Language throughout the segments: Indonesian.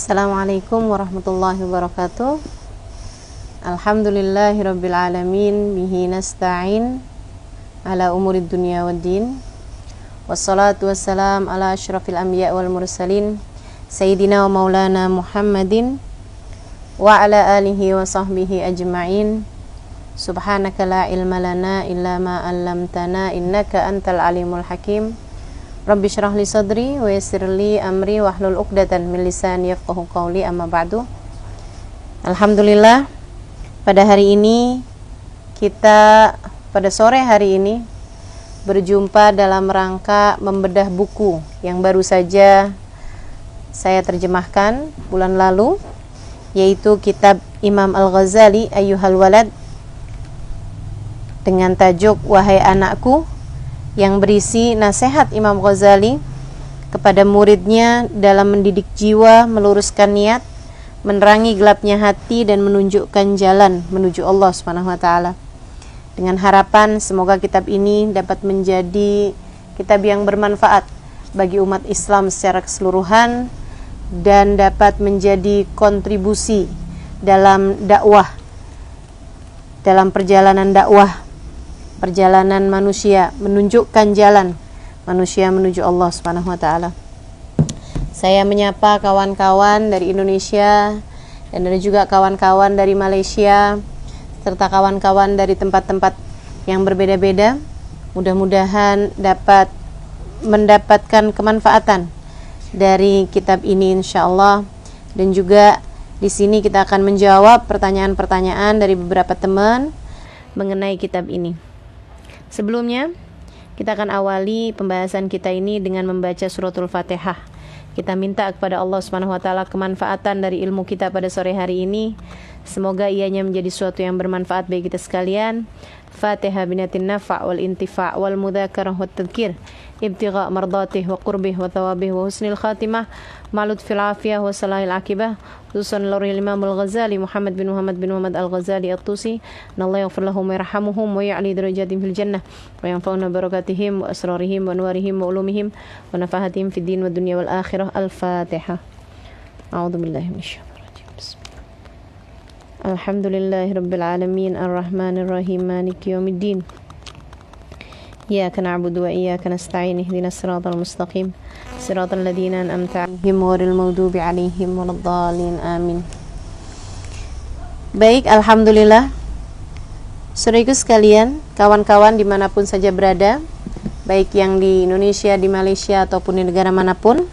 Assalamualaikum warahmatullahi wabarakatuh. Alhamdulillahirabbil alamin, bihi nasta'in ala umurid dunya waddin. Wassalatu wassalam ala asyrafil anbiya wal mursalin, sayyidina wa maulana Muhammadin wa ala alihi wa sahbihi ajma'in. Subhanaka la ilma lana illa ma 'allamtana innaka antal alimul hakim. Rabbi syrah li sadri wa yassir li amri wahlul 'uqdatan min lisani yafqahu qawli, amma ba'du. Alhamdulillah, pada hari ini pada sore hari ini berjumpa dalam rangka membedah buku yang baru saja saya terjemahkan bulan lalu, yaitu kitab Imam Al-Ghazali Ayyuhal Walad dengan tajuk Wahai Anakku, yang berisi nasihat Imam Ghazali kepada muridnya dalam mendidik jiwa, meluruskan niat, menerangi gelapnya hati, dan menunjukkan jalan menuju Allah Subhanahu wa taala. Dengan harapan semoga kitab ini dapat menjadi kitab yang bermanfaat bagi umat Islam secara keseluruhan dan dapat menjadi kontribusi dalam dakwah, dalam perjalanan dakwah, perjalanan manusia, menunjukkan jalan manusia menuju Allah Subhanahu wa taala. Saya menyapa kawan-kawan dari Indonesia dan ada juga kawan-kawan dari Malaysia serta kawan-kawan dari tempat-tempat yang berbeda-beda. Mudah-mudahan dapat mendapatkan kemanfaatan dari kitab ini insyaallah, dan juga di sini kita akan menjawab pertanyaan-pertanyaan dari beberapa teman mengenai kitab ini. Sebelumnya, kita akan awali pembahasan kita ini dengan membaca suratul Fatihah. Kita minta kepada Allah Subhanahu wa taala kemanfaatan dari ilmu kita pada sore hari ini. Semoga ianya menjadi sesuatu yang bermanfaat bagi kita sekalian. Fatihah binatin nafa' wal intifa' wal mudzakarah wat tadhkir, ibtigha' mardatih wa qurbih wa thawabih wa husnil khatimah, ma'lud fil afiyah wa salahil akibah. Khususan lori Imam Al-Ghazali Muhammad bin Muhammad Al-Ghazali At-Tusi, Allah yaghfir lahum wa yarhamuhum wa ya'li darajatihim fil jannah wa yanfa'una barakatihim wa asrarihim wa anwarihim wa ulumihim wa nafahatihim fid din wa dunya wal akhirah. Al-Fatihah. A'udzu billahi minasyaitonir rajim. Alhamdulillahi rabbil alamin, arrahmanir rahim, maliki yaumiddin. Iyyaka na'budu wa iyyaka nasta'in, ihdinas siratal mustaqim, siratal ladzina an'amta 'alaihim ghairil maghdubi 'alaihim waladdallin, amin. Baik, alhamdulillah. Saudaraku sekalian, kawan-kawan dimanapun saja berada, baik yang di Indonesia, di Malaysia, ataupun di negara manapun,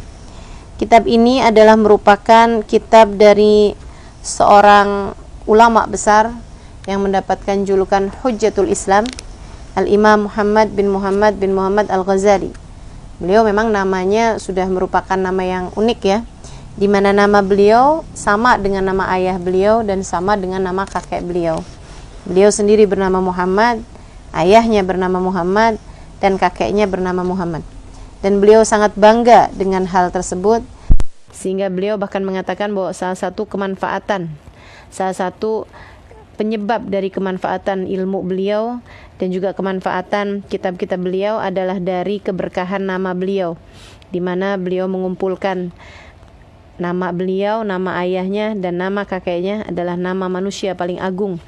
kitab ini adalah merupakan kitab dari seorang ulama besar yang mendapatkan julukan Hujjatul Islam, Al-Imam Muhammad bin Muhammad Al-Ghazali. Beliau memang namanya sudah merupakan nama yang unik ya, di mana nama beliau sama dengan nama ayah beliau dan sama dengan nama kakek beliau. Beliau sendiri bernama Muhammad, ayahnya bernama Muhammad, dan kakeknya bernama Muhammad. Dan beliau sangat bangga dengan hal tersebut, sehingga beliau bahkan mengatakan bahwa salah satu penyebab dari kemanfaatan ilmu beliau dan juga kemanfaatan kitab-kitab beliau adalah dari keberkahan nama beliau, di mana beliau mengumpulkan nama beliau, nama ayahnya, dan nama kakeknya adalah nama manusia paling agung,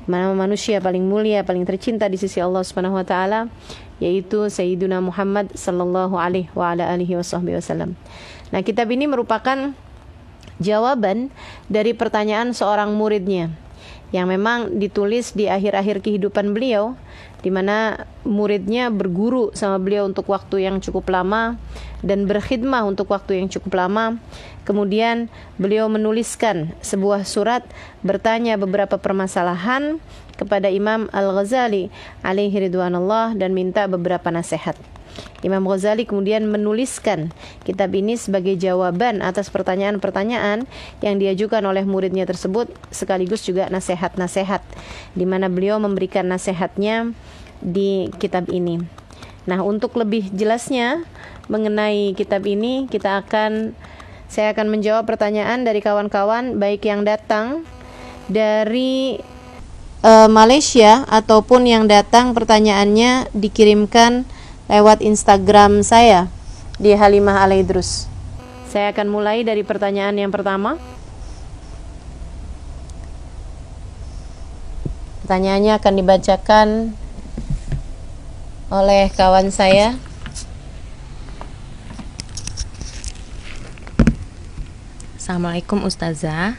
nama manusia paling mulia, paling tercinta di sisi Allah Subhanahu wa taala, yaitu Sayyiduna Muhammad sallallahu alaihi wa ala alihi wasallam. Nah, kitab ini merupakan jawaban dari pertanyaan seorang muridnya yang memang ditulis di akhir-akhir kehidupan beliau, di mana muridnya berguru sama beliau untuk waktu yang cukup lama dan berkhidmah untuk waktu yang cukup lama. Kemudian beliau menuliskan sebuah surat bertanya beberapa permasalahan kepada Imam Al-Ghazali alaihi ridwanullah dan minta beberapa nasihat. Imam Ghazali kemudian menuliskan kitab ini sebagai jawaban atas pertanyaan-pertanyaan yang diajukan oleh muridnya tersebut, sekaligus juga nasihat-nasihat, di mana beliau memberikan nasihatnya di kitab ini. Nah, untuk lebih jelasnya mengenai kitab ini, saya akan menjawab pertanyaan dari kawan-kawan, baik yang datang dari Malaysia ataupun yang datang pertanyaannya dikirimkan lewat Instagram saya di Halimah Alaidrus. Saya akan mulai dari pertanyaan yang pertama. Pertanyaannya akan dibacakan oleh kawan saya. Assalamualaikum Ustazah.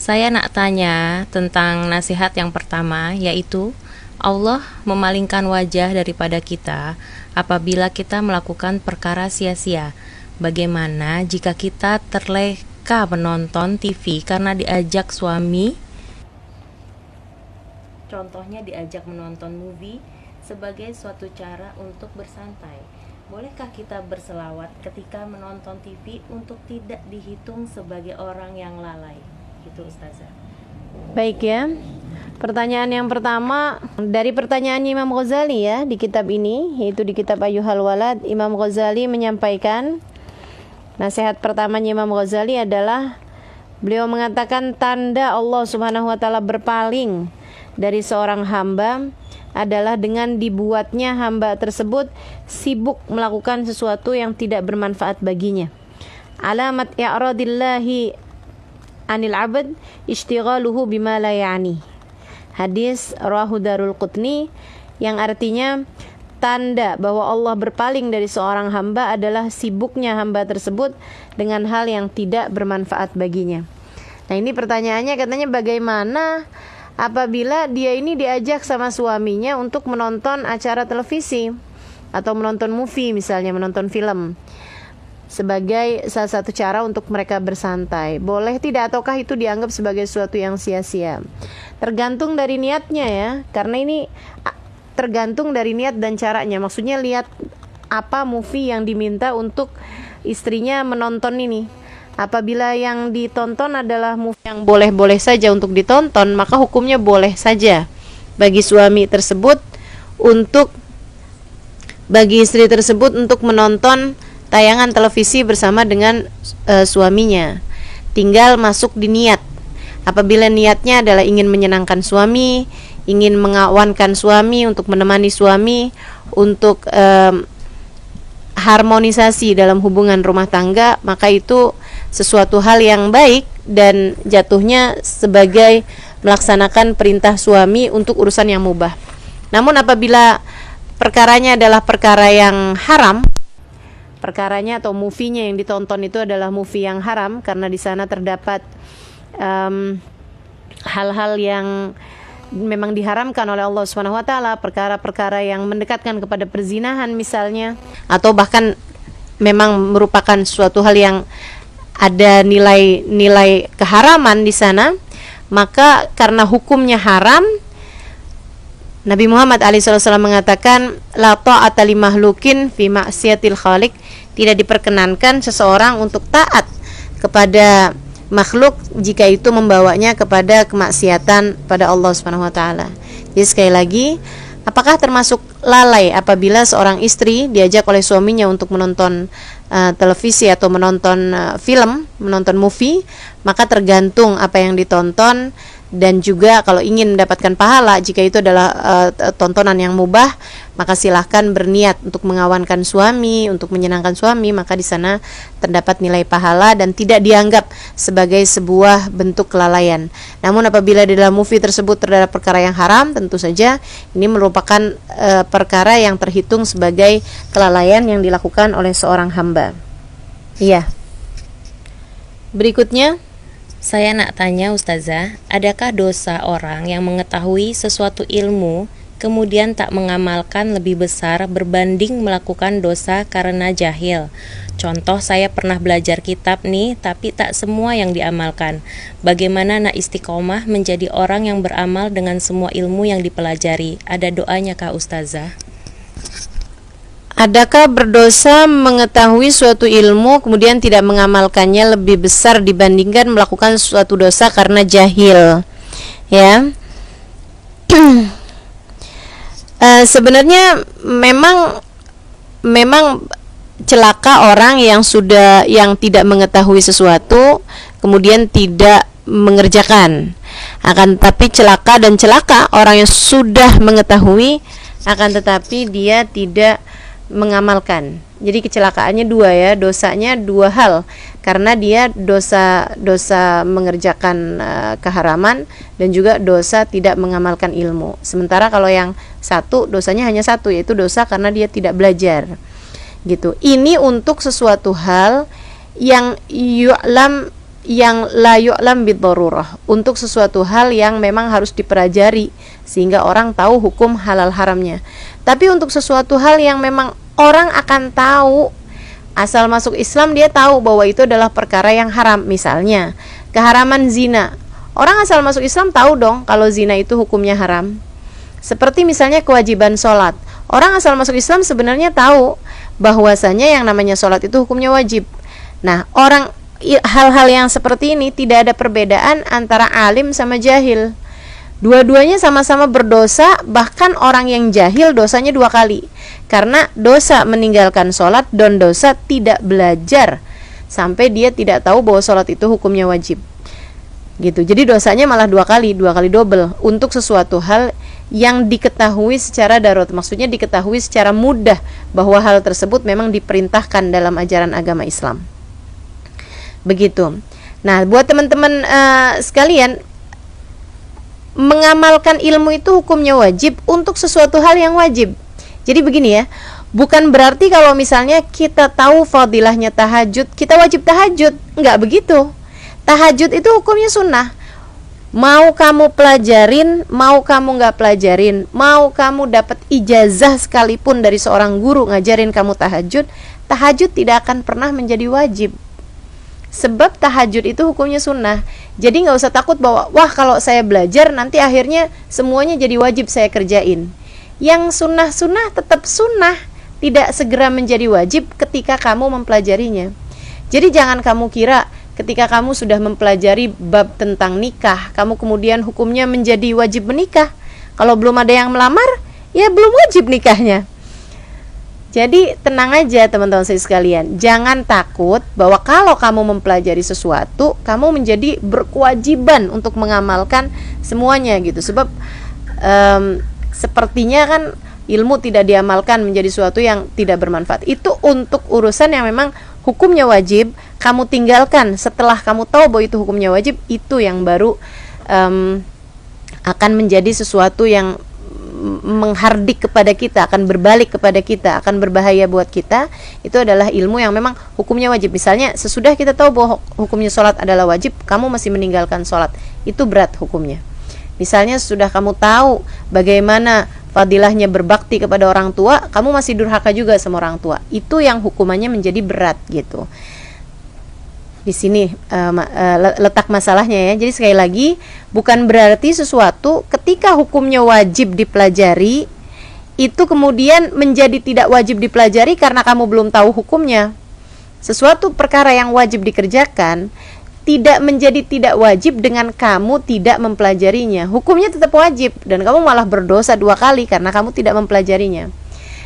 Saya nak tanya tentang nasihat yang pertama, yaitu Allah memalingkan wajah daripada kita apabila kita melakukan perkara sia-sia. Bagaimana jika kita terleka menonton TV karena diajak suami? Contohnya diajak menonton movie sebagai suatu cara untuk bersantai. Bolehkah kita berselawat ketika menonton TV untuk tidak dihitung sebagai orang yang lalai? Gitu Ustazah. Baik ya. Pertanyaan yang pertama dari pertanyaan Imam Ghazali ya di kitab ini, yaitu di kitab Ayyuhal Walad. Imam Ghazali menyampaikan nasihat pertamanya Imam Ghazali adalah beliau mengatakan tanda Allah Subhanahu wa taala berpaling dari seorang hamba adalah dengan dibuatnya hamba tersebut sibuk melakukan sesuatu yang tidak bermanfaat baginya. Alamat i'radillahi anil 'abd ishtighaluhu bima la ya'ni. Hadis rawahu Darul Qutni, yang artinya tanda bahwa Allah berpaling dari seorang hamba adalah sibuknya hamba tersebut dengan hal yang tidak bermanfaat baginya. Nah, ini pertanyaannya katanya bagaimana apabila dia ini diajak sama suaminya untuk menonton acara televisi atau menonton movie, misalnya menonton film, sebagai salah satu cara untuk mereka bersantai. Boleh tidak ataukah itu dianggap sebagai sesuatu yang sia-sia? Tergantung dari niatnya ya, karena ini tergantung dari niat dan caranya. Maksudnya lihat apa movie yang diminta untuk istrinya menonton ini. Apabila yang ditonton adalah movie yang boleh-boleh saja untuk ditonton, maka hukumnya boleh saja bagi suami tersebut bagi istri tersebut untuk menonton tayangan televisi bersama dengan suaminya. Tinggal masuk di niat. Apabila niatnya adalah ingin menyenangkan suami, ingin mengawankan suami, untuk menemani suami, untuk harmonisasi dalam hubungan rumah tangga, maka itu sesuatu hal yang baik dan jatuhnya sebagai melaksanakan perintah suami untuk urusan yang mubah. Namun apabila perkaranya adalah perkara yang haram, perkaranya atau movie-nya yang ditonton itu adalah movie yang haram karena di sana terdapat hal-hal yang memang diharamkan oleh Allah Subhanahu wa taala, perkara-perkara yang mendekatkan kepada perzinahan misalnya, atau bahkan memang merupakan suatu hal yang ada nilai-nilai keharaman di sana, maka karena hukumnya haram, Nabi Muhammad SAW mengatakan la ta'ata li mahlukin fi ma'siyatil khaliq, tidak diperkenankan seseorang untuk taat kepada makhluk jika itu membawanya kepada kemaksiatan pada Allah Subhanahu wa taala. Jadi sekali lagi, apakah termasuk lalai apabila seorang istri diajak oleh suaminya untuk menonton televisi atau menonton film, menonton movie? Maka tergantung apa yang ditonton, dan juga kalau ingin mendapatkan pahala jika itu adalah tontonan yang mubah, maka silahkan berniat untuk mengawankan suami, untuk menyenangkan suami, maka di sana terdapat nilai pahala dan tidak dianggap sebagai sebuah bentuk kelalaian. Namun apabila di dalam movie tersebut terdapat perkara yang haram, tentu saja ini merupakan perkara yang terhitung sebagai kelalaian yang dilakukan oleh seorang hamba. Iya. Berikutnya, Saya nak tanya Ustazah, adakah dosa orang yang mengetahui sesuatu ilmu kemudian tak mengamalkan lebih besar berbanding melakukan dosa karena jahil? Contoh, saya pernah belajar kitab nih, tapi tak semua yang diamalkan. Bagaimana nak istiqomah menjadi orang yang beramal dengan semua ilmu yang dipelajari? Ada doanya kah Ustazah? adakah berdosa mengetahui suatu ilmu kemudian tidak mengamalkannya lebih besar dibandingkan melakukan suatu dosa karena jahil? Ya. Sebenarnya memang celaka orang yang tidak mengetahui sesuatu kemudian tidak mengerjakan. Akan tetapi celaka orang yang sudah mengetahui akan tetapi dia tidak mengamalkan. Jadi kecelakaannya dua ya, dosanya dua hal, karena dia dosa mengerjakan keharaman dan juga dosa tidak mengamalkan ilmu. Sementara kalau yang satu, dosanya hanya satu, yaitu dosa karena dia tidak belajar. Gitu. Ini untuk sesuatu hal yang la yu'lam bid-darurah, untuk sesuatu hal yang memang harus dipelajari sehingga orang tahu hukum halal haramnya. Tapi untuk sesuatu hal yang memang orang akan tahu, asal masuk Islam dia tahu bahwa itu adalah perkara yang haram. Misalnya keharaman zina, orang asal masuk Islam tahu dong kalau zina itu hukumnya haram. Seperti misalnya kewajiban sholat, orang asal masuk Islam sebenarnya tahu bahwasanya yang namanya sholat itu hukumnya wajib. Nah, hal-hal yang seperti ini tidak ada perbedaan antara alim sama jahil. Dua-duanya sama-sama berdosa, bahkan orang yang jahil dosanya dua kali, karena dosa meninggalkan sholat dan dosa tidak belajar sampai dia tidak tahu bahwa sholat itu hukumnya wajib. Gitu. Jadi dosanya malah dua kali double untuk sesuatu hal yang diketahui secara darurat, maksudnya diketahui secara mudah bahwa hal tersebut memang diperintahkan dalam ajaran agama Islam. Begitu. Nah, buat teman-teman sekalian, mengamalkan ilmu itu hukumnya wajib untuk sesuatu hal yang wajib. Jadi begini ya, bukan berarti kalau misalnya kita tahu fadilahnya tahajud, kita wajib tahajud. Enggak begitu. Tahajud itu hukumnya sunnah. Mau kamu pelajarin, mau kamu nggak pelajarin, mau kamu dapat ijazah sekalipun dari seorang guru ngajarin kamu tahajud, tahajud tidak akan pernah menjadi wajib. Sebab tahajud itu hukumnya sunnah. Jadi nggak usah takut bahwa wah kalau saya belajar nanti akhirnya semuanya jadi wajib saya kerjain. Yang sunnah-sunnah tetap sunnah, tidak segera menjadi wajib ketika kamu mempelajarinya. Jadi jangan kamu kira ketika kamu sudah mempelajari bab tentang nikah, kamu kemudian hukumnya menjadi wajib menikah. Kalau belum ada yang melamar, ya belum wajib nikahnya. Jadi tenang aja teman-teman saya sekalian, jangan takut bahwa kalau kamu mempelajari sesuatu, kamu menjadi berkewajiban untuk mengamalkan semuanya gitu. Sebab sepertinya kan ilmu tidak diamalkan menjadi sesuatu yang tidak bermanfaat. Itu untuk urusan yang memang hukumnya wajib, kamu tinggalkan setelah kamu tahu bahwa itu hukumnya wajib, itu yang baru akan menjadi sesuatu yang menghardik kepada kita, akan berbalik kepada kita, akan berbahaya buat kita. Itu adalah ilmu yang memang hukumnya wajib. Misalnya sesudah kita tahu bahwa hukumnya sholat adalah wajib, kamu masih meninggalkan sholat, itu berat hukumnya. Misalnya sudah kamu tahu bagaimana fadilahnya berbakti kepada orang tua, kamu masih durhaka juga sama orang tua, itu yang hukumannya menjadi berat gitu. Di sini letak masalahnya ya. Jadi sekali lagi, bukan berarti sesuatu ketika hukumnya wajib dipelajari itu kemudian menjadi tidak wajib dipelajari karena kamu belum tahu hukumnya. Sesuatu perkara yang wajib dikerjakan tidak menjadi tidak wajib dengan kamu tidak mempelajarinya. Hukumnya tetap wajib dan kamu malah berdosa dua kali karena kamu tidak mempelajarinya.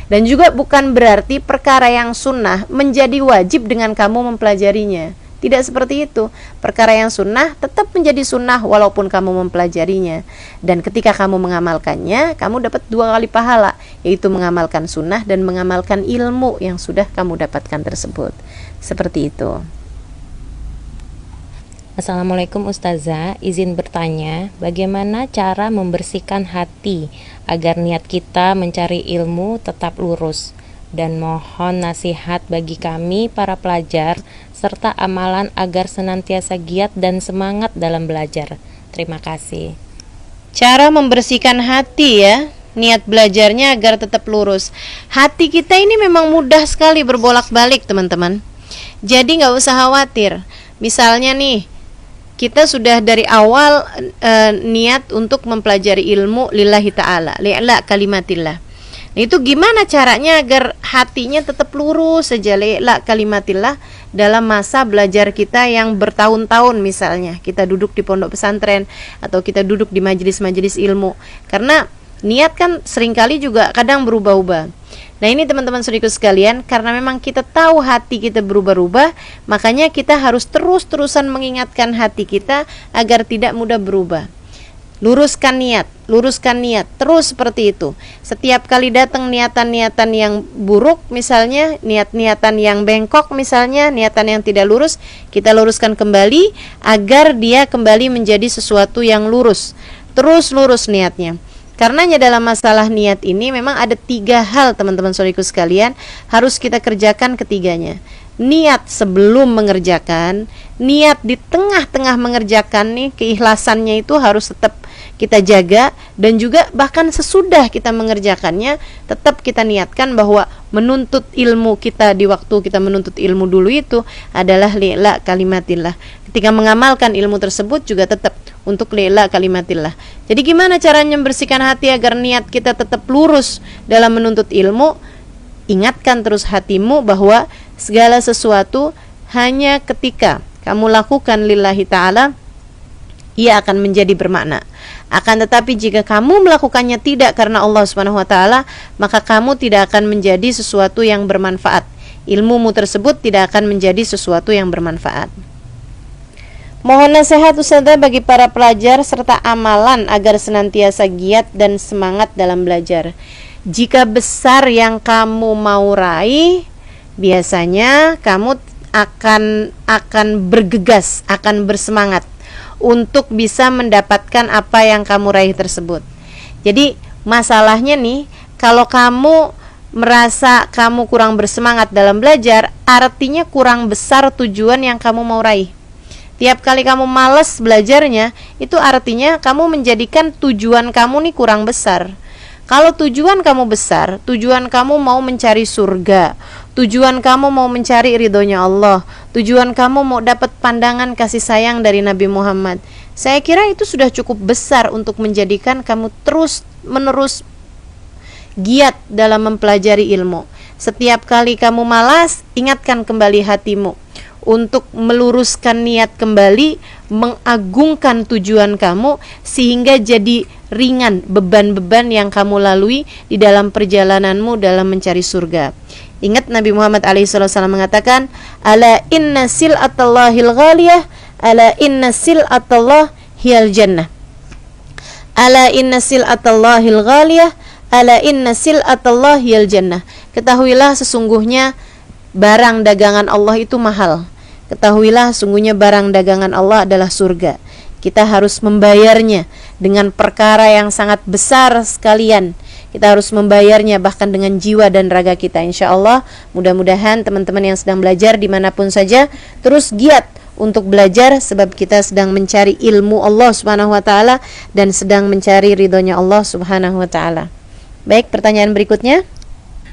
Dan juga bukan berarti perkara yang sunnah menjadi wajib dengan kamu mempelajarinya. Tidak seperti itu. Perkara yang sunnah tetap menjadi sunnah walaupun kamu mempelajarinya. Dan ketika kamu mengamalkannya, kamu dapat dua kali pahala, yaitu mengamalkan sunnah dan mengamalkan ilmu yang sudah kamu dapatkan tersebut. Seperti itu. Assalamualaikum Ustazah, izin bertanya, bagaimana cara membersihkan hati agar niat kita mencari ilmu tetap lurus? Dan mohon nasihat bagi kami para pelajar serta amalan agar senantiasa giat dan semangat dalam belajar. Terima kasih. Cara membersihkan hati ya, niat belajarnya agar tetap lurus. Hati kita ini memang mudah sekali berbolak-balik teman-teman. Jadi gak usah khawatir. Misalnya nih, kita sudah dari awal niat untuk mempelajari ilmu lillahi ta'ala, li'la kalimatillah. Nah, itu gimana caranya agar hatinya tetap lurus saja, li'la kalimatillah, dalam masa belajar kita yang bertahun-tahun. Misalnya kita duduk di pondok pesantren atau kita duduk di majelis-majelis ilmu, karena niat kan seringkali juga kadang berubah-ubah. Nah ini teman-teman saudaraku sekalian, karena memang kita tahu hati kita berubah-ubah, makanya kita harus terus-terusan mengingatkan hati kita agar tidak mudah berubah. Luruskan niat, terus seperti itu. Setiap kali datang niatan-niatan yang buruk, misalnya niat-niatan yang bengkok, misalnya niatan yang tidak lurus, kita luruskan kembali agar dia kembali menjadi sesuatu yang lurus. Terus lurus niatnya. Karenanya dalam masalah niat ini memang ada 3 hal teman-teman saudariku sekalian, harus kita kerjakan ketiganya. Niat sebelum mengerjakan, niat di tengah-tengah mengerjakan nih, keikhlasannya itu harus tetap kita jaga, dan juga bahkan sesudah kita mengerjakannya tetap kita niatkan bahwa menuntut ilmu kita di waktu kita menuntut ilmu dulu itu adalah li'la kalimatillah. Ketika mengamalkan ilmu tersebut juga tetap untuk li'la kalimatillah. Jadi gimana caranya membersihkan hati agar niat kita tetap lurus dalam menuntut ilmu? Ingatkan terus hatimu bahwa segala sesuatu hanya ketika kamu lakukan lillahi ta'ala, ia akan menjadi bermakna. Akan tetapi jika kamu melakukannya tidak karena Allah Subhanahu wa taala, maka kamu tidak akan menjadi sesuatu yang bermanfaat. Ilmumu tersebut tidak akan menjadi sesuatu yang bermanfaat. Mohon nasihat Ustazah bagi para pelajar serta amalan agar senantiasa giat dan semangat dalam belajar. Jika besar yang kamu mau raih, biasanya kamu akan bergegas, akan bersemangat untuk bisa mendapatkan apa yang kamu raih tersebut. Jadi masalahnya nih, kalau kamu merasa kamu kurang bersemangat dalam belajar, artinya kurang besar tujuan yang kamu mau raih. Tiap kali kamu malas belajarnya, itu artinya kamu menjadikan tujuan kamu nih kurang besar. Kalau tujuan kamu besar, tujuan kamu mau mencari surga, tujuan kamu mau mencari ridhonya Allah, tujuan kamu mau dapat pandangan kasih sayang dari Nabi Muhammad, saya kira itu sudah cukup besar untuk menjadikan kamu terus menerus giat dalam mempelajari ilmu. Setiap kali kamu malas, ingatkan kembali hatimu untuk meluruskan niat kembali, mengagungkan tujuan kamu sehingga jadi ringan beban-beban yang kamu lalui di dalam perjalananmu dalam mencari surga. Ingat Nabi Muhammad SAW mengatakan, ala inna sil'atallahil ghaliyah, ala inna sil'atallah hiyal jannah. Ala inna sil'atallahil ghaliyah, ala inna sil'atallah hiyal jannah. Ketahuilah sesungguhnya barang dagangan Allah itu mahal. Ketahuilah sungguhnya barang dagangan Allah adalah surga. Kita harus membayarnya dengan perkara yang sangat besar sekalian. Kita harus membayarnya bahkan dengan jiwa dan raga kita, insya Allah. Mudah-mudahan teman-teman yang sedang belajar dimanapun saja terus giat untuk belajar, sebab kita sedang mencari ilmu Allah Subhanahu wa ta'ala dan sedang mencari ridhonya Allah Subhanahu wa ta'ala. Baik, pertanyaan berikutnya.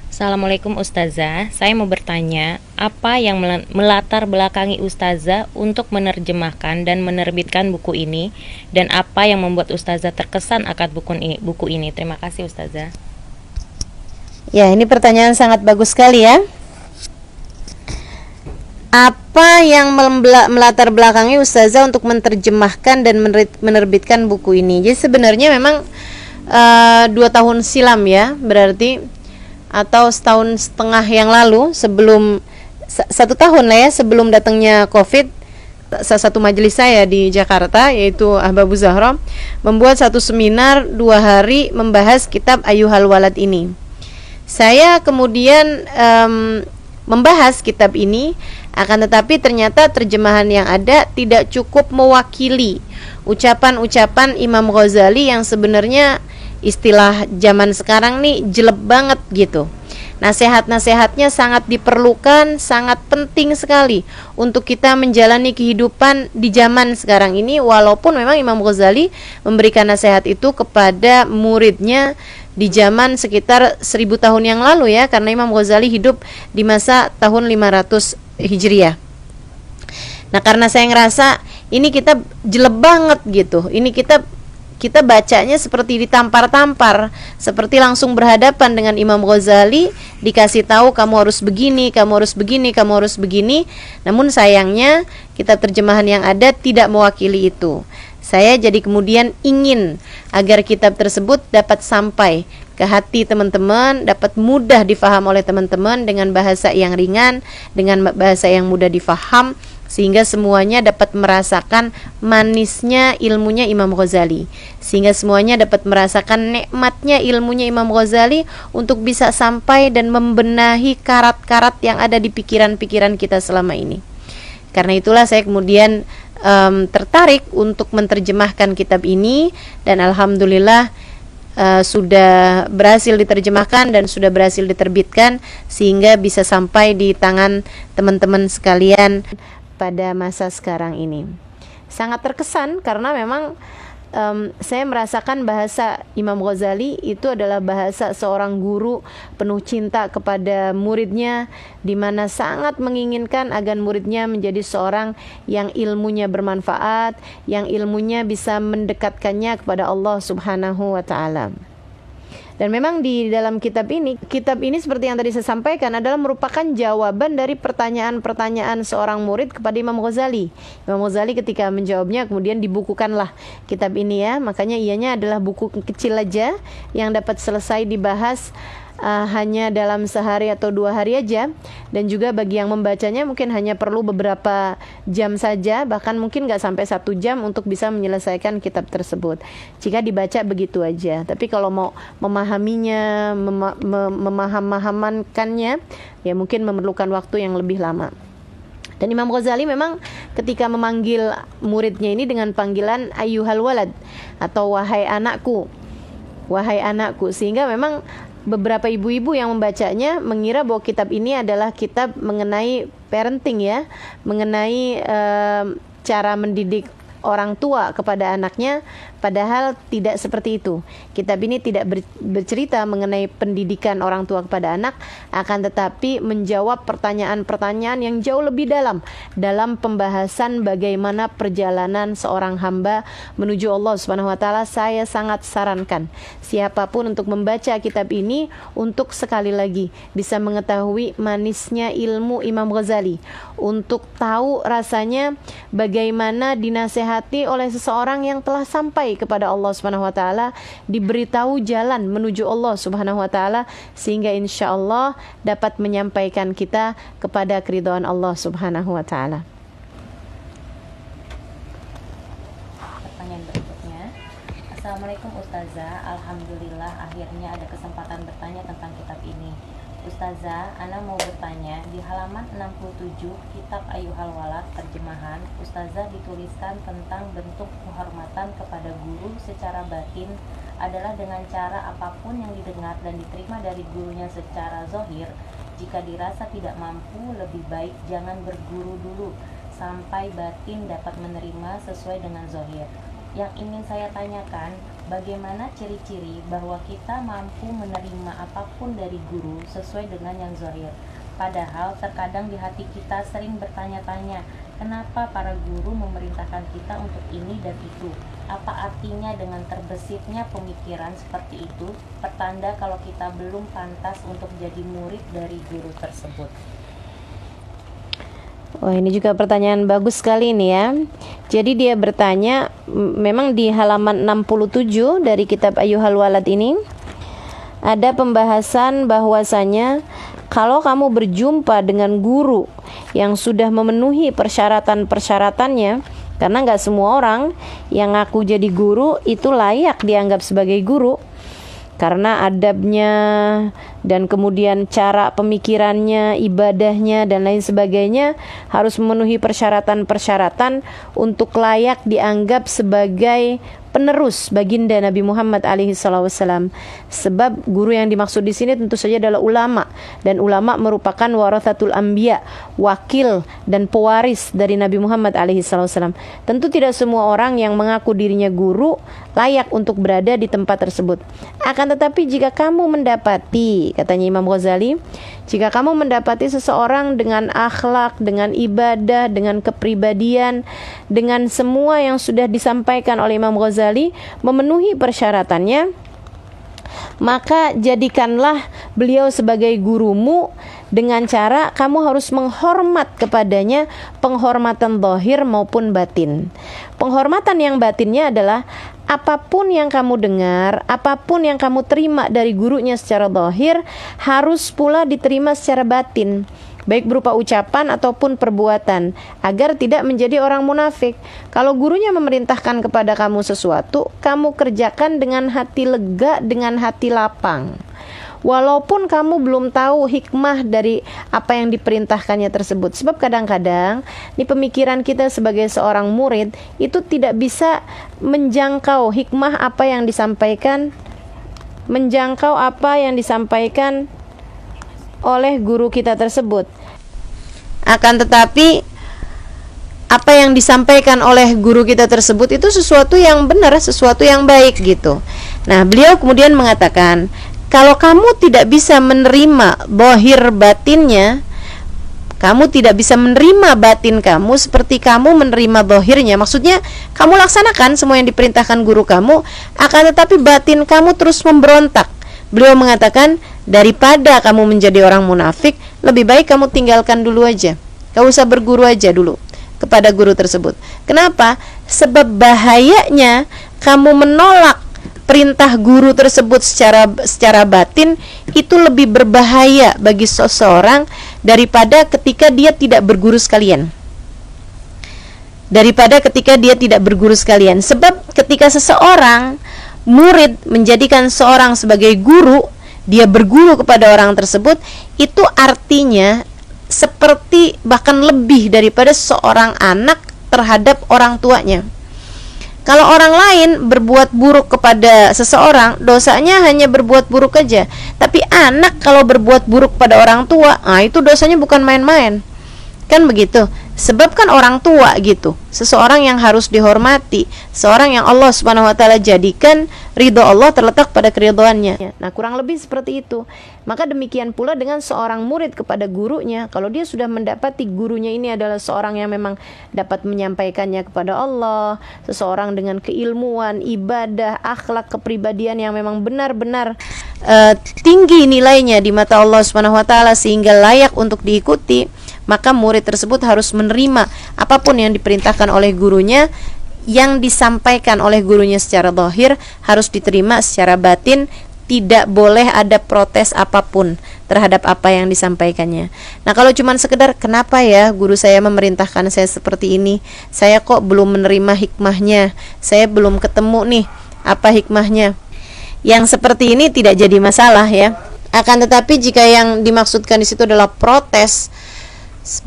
Assalamualaikum Ustazah, saya mau bertanya, apa yang melatar belakangi Ustazah untuk menerjemahkan dan menerbitkan buku ini, dan apa yang membuat Ustazah terkesan akan buku ini? Terima kasih Ustazah. Ya, ini pertanyaan sangat bagus sekali ya. Apa yang melatar belakangi Ustazah untuk menerjemahkan dan menerbitkan buku ini? Jadi sebenarnya memang 2 tahun silam ya, berarti atau setahun setengah yang lalu, sebelum 1 tahun lah ya sebelum datangnya COVID, salah satu majelis saya di Jakarta yaitu Ahbabu Zahra membuat satu seminar 2 hari membahas kitab Ayyuhal Walad ini. Saya kemudian membahas kitab ini, akan tetapi ternyata terjemahan yang ada tidak cukup mewakili ucapan-ucapan Imam Ghazali yang sebenarnya istilah zaman sekarang nih jelek banget gitu. Nasihat-nasihatnya sangat diperlukan, sangat penting sekali untuk kita menjalani kehidupan di zaman sekarang ini. Walaupun memang Imam Ghazali memberikan nasihat itu kepada muridnya di zaman sekitar 1000 tahun yang lalu ya, karena Imam Ghazali hidup di masa tahun 500 Hijriah. Nah, karena saya ngerasa ini kitab jelek banget gitu. Ini kita bacanya seperti ditampar-tampar, seperti langsung berhadapan dengan Imam Ghazali, dikasih tahu kamu harus begini, kamu harus begini, kamu harus begini. Namun sayangnya kitab terjemahan yang ada tidak mewakili itu. Saya jadi kemudian ingin agar kitab tersebut dapat sampai ke hati teman-teman, dapat mudah difaham oleh teman-teman dengan bahasa yang ringan, dengan bahasa yang mudah difaham, sehingga semuanya dapat merasakan manisnya ilmunya Imam Ghazali, sehingga semuanya dapat merasakan nikmatnya ilmunya Imam Ghazali untuk bisa sampai dan membenahi karat-karat yang ada di pikiran-pikiran kita selama ini. Karena itulah saya kemudian tertarik untuk menerjemahkan kitab ini, dan alhamdulillah sudah berhasil diterjemahkan dan sudah berhasil diterbitkan, sehingga bisa sampai di tangan teman-teman sekalian pada masa sekarang ini. Sangat terkesan karena memang saya merasakan bahasa Imam Ghazali itu adalah bahasa seorang guru penuh cinta kepada muridnya, di mana sangat menginginkan agar muridnya menjadi seorang yang ilmunya bermanfaat, yang ilmunya bisa mendekatkannya kepada Allah Subhanahu wa ta'ala. Dan memang di dalam kitab ini seperti yang tadi saya sampaikan adalah merupakan jawaban dari pertanyaan-pertanyaan seorang murid kepada Imam Ghazali. Imam Ghazali ketika menjawabnya kemudian dibukukanlah kitab ini ya. Makanya ianya adalah buku kecil aja yang dapat selesai dibahas hanya dalam sehari atau 2 hari aja, dan juga bagi yang membacanya mungkin hanya perlu beberapa jam saja, bahkan mungkin nggak sampai 1 jam untuk bisa menyelesaikan kitab tersebut jika dibaca begitu aja. Tapi kalau mau memahaminya, memaham-mahamankannya, ya mungkin memerlukan waktu yang lebih lama. Dan Imam Ghazali memang ketika memanggil muridnya ini dengan panggilan ayyuhal walad, atau wahai anakku, sehingga memang beberapa ibu-ibu yang membacanya mengira bahwa kitab ini adalah kitab mengenai parenting ya, mengenai cara mendidik orang tua kepada anaknya, padahal tidak seperti itu. Kitab ini tidak bercerita mengenai pendidikan orang tua kepada anak, akan tetapi menjawab pertanyaan-pertanyaan yang jauh lebih dalam pembahasan bagaimana perjalanan seorang hamba menuju Allah Subhanahu wa taala. Saya sangat sarankan siapapun untuk membaca kitab ini untuk sekali lagi bisa mengetahui manisnya ilmu Imam Ghazali, untuk tahu rasanya bagaimana dinasehati oleh seseorang yang telah sampai kepada Allah Subhanahu wa taala, diberitahu jalan menuju Allah Subhanahu wa taala, sehingga insyaallah dapat menyampaikan kita kepada keridhaan Allah Subhanahu wa taala. Pertanyaan berikutnya. Assalamualaikum Ustazah, alhamdulillah akhirnya ada kesempatan bertanya tentang kitab ini. Ustazah, Ana mau bertanya, di halaman 67 kitab Ayyuhal Walad terjemahan, Ustazah dituliskan tentang bentuk penghormatan kepada guru secara batin adalah dengan cara apapun yang didengar dan diterima dari gurunya secara zahir. Jika dirasa tidak mampu, lebih baik jangan berguru dulu sampai batin dapat menerima sesuai dengan zahir. Yang ingin saya tanyakan, bagaimana ciri-ciri bahwa kita mampu menerima apapun dari guru sesuai dengan yang zahir? Padahal terkadang di hati kita sering bertanya-tanya, kenapa para guru memerintahkan kita untuk ini dan itu? Apa artinya dengan terbesitnya pemikiran seperti itu? Pertanda kalau kita belum pantas untuk jadi murid dari guru tersebut. Wah, ini juga pertanyaan bagus sekali nih ya. Jadi dia bertanya, memang di halaman 67 dari kitab Ayyuhal Walad ini ada pembahasan bahwasanya kalau kamu berjumpa dengan guru yang sudah memenuhi persyaratan-persyaratannya, karena nggak semua orang yang ngaku jadi guru itu layak dianggap sebagai guru, karena adabnya dan kemudian cara pemikirannya, ibadahnya dan lain sebagainya harus memenuhi persyaratan-persyaratan untuk layak dianggap sebagai penerus baginda Nabi Muhammad SAW. Sebab guru yang dimaksud di sini tentu saja adalah ulama, dan ulama merupakan warathatul anbiya, wakil dan pewaris dari Nabi Muhammad SAW. Tentu tidak semua orang yang mengaku dirinya guru layak untuk berada di tempat tersebut. Akan tetapi jika kamu mendapati, katanya Imam Ghazali, jika kamu mendapati seseorang dengan akhlak, dengan ibadah, dengan kepribadian, dengan semua yang sudah disampaikan oleh Imam Ghazali memenuhi persyaratannya, maka jadikanlah beliau sebagai gurumu dengan cara kamu harus menghormat kepadanya, penghormatan zahir maupun batin. Penghormatan yang batinnya adalah apapun yang kamu dengar, apapun yang kamu terima dari gurunya secara zahir harus pula diterima secara batin. baik berupa ucapan ataupun perbuatan, agar tidak menjadi orang munafik. Kalau gurunya memerintahkan kepada kamu sesuatu, kamu kerjakan dengan hati lega, dengan hati lapang. Walaupun kamu belum tahu hikmah dari apa yang diperintahkannya tersebut. Sebab kadang-kadang di pemikiran kita sebagai seorang murid itu tidak bisa menjangkau hikmah apa yang disampaikan, oleh guru kita tersebut. Akan tetapi apa yang disampaikan oleh guru kita tersebut itu sesuatu yang benar, sesuatu yang baik gitu. Nah, beliau kemudian mengatakan, kalau kamu tidak bisa menerima zahir batinnya, kamu tidak bisa menerima batin kamu seperti kamu menerima zahirnya. Maksudnya, kamu laksanakan semua yang diperintahkan guru kamu, akan tetapi batin kamu terus memberontak. Beliau mengatakan, daripada kamu menjadi orang munafik, lebih baik kamu tinggalkan dulu aja. Gak usah berguru aja dulu kepada guru tersebut. Kenapa? Sebab bahayanya kamu menolak perintah guru tersebut secara batin itu lebih berbahaya bagi seseorang daripada ketika dia tidak berguru sekalian. Sebab ketika seseorang murid menjadikan seorang sebagai guru, dia berguru kepada orang tersebut, itu artinya seperti bahkan lebih daripada seorang anak terhadap orang tuanya. Kalau orang lain berbuat buruk kepada seseorang, dosanya hanya berbuat buruk aja. Tapi anak kalau berbuat buruk pada orang tua, itu dosanya bukan main-main. Kan begitu? Sebab kan orang tua gitu, seseorang yang harus dihormati, seorang yang Allah Subhanahu wa taala jadikan ridho Allah terletak pada keridhoannya. Nah, kurang lebih seperti itu. Maka demikian pula dengan seorang murid kepada gurunya. Kalau dia sudah mendapati gurunya ini adalah seorang yang memang dapat menyampaikannya kepada Allah, seseorang dengan keilmuan, ibadah, akhlak, kepribadian yang memang benar-benar tinggi nilainya di mata Allah Subhanahu wa taala sehingga layak untuk diikuti, maka murid tersebut harus menerima apapun yang diperintahkan oleh gurunya. Yang disampaikan oleh gurunya secara zahir harus diterima secara batin, tidak boleh ada protes apapun terhadap apa yang disampaikannya. Nah, kalau cuma sekedar kenapa ya guru saya memerintahkan saya seperti ini, saya kok belum menerima hikmahnya, saya belum ketemu nih apa hikmahnya, yang seperti ini tidak jadi masalah ya. Akan tetapi jika yang dimaksudkan di situ adalah protes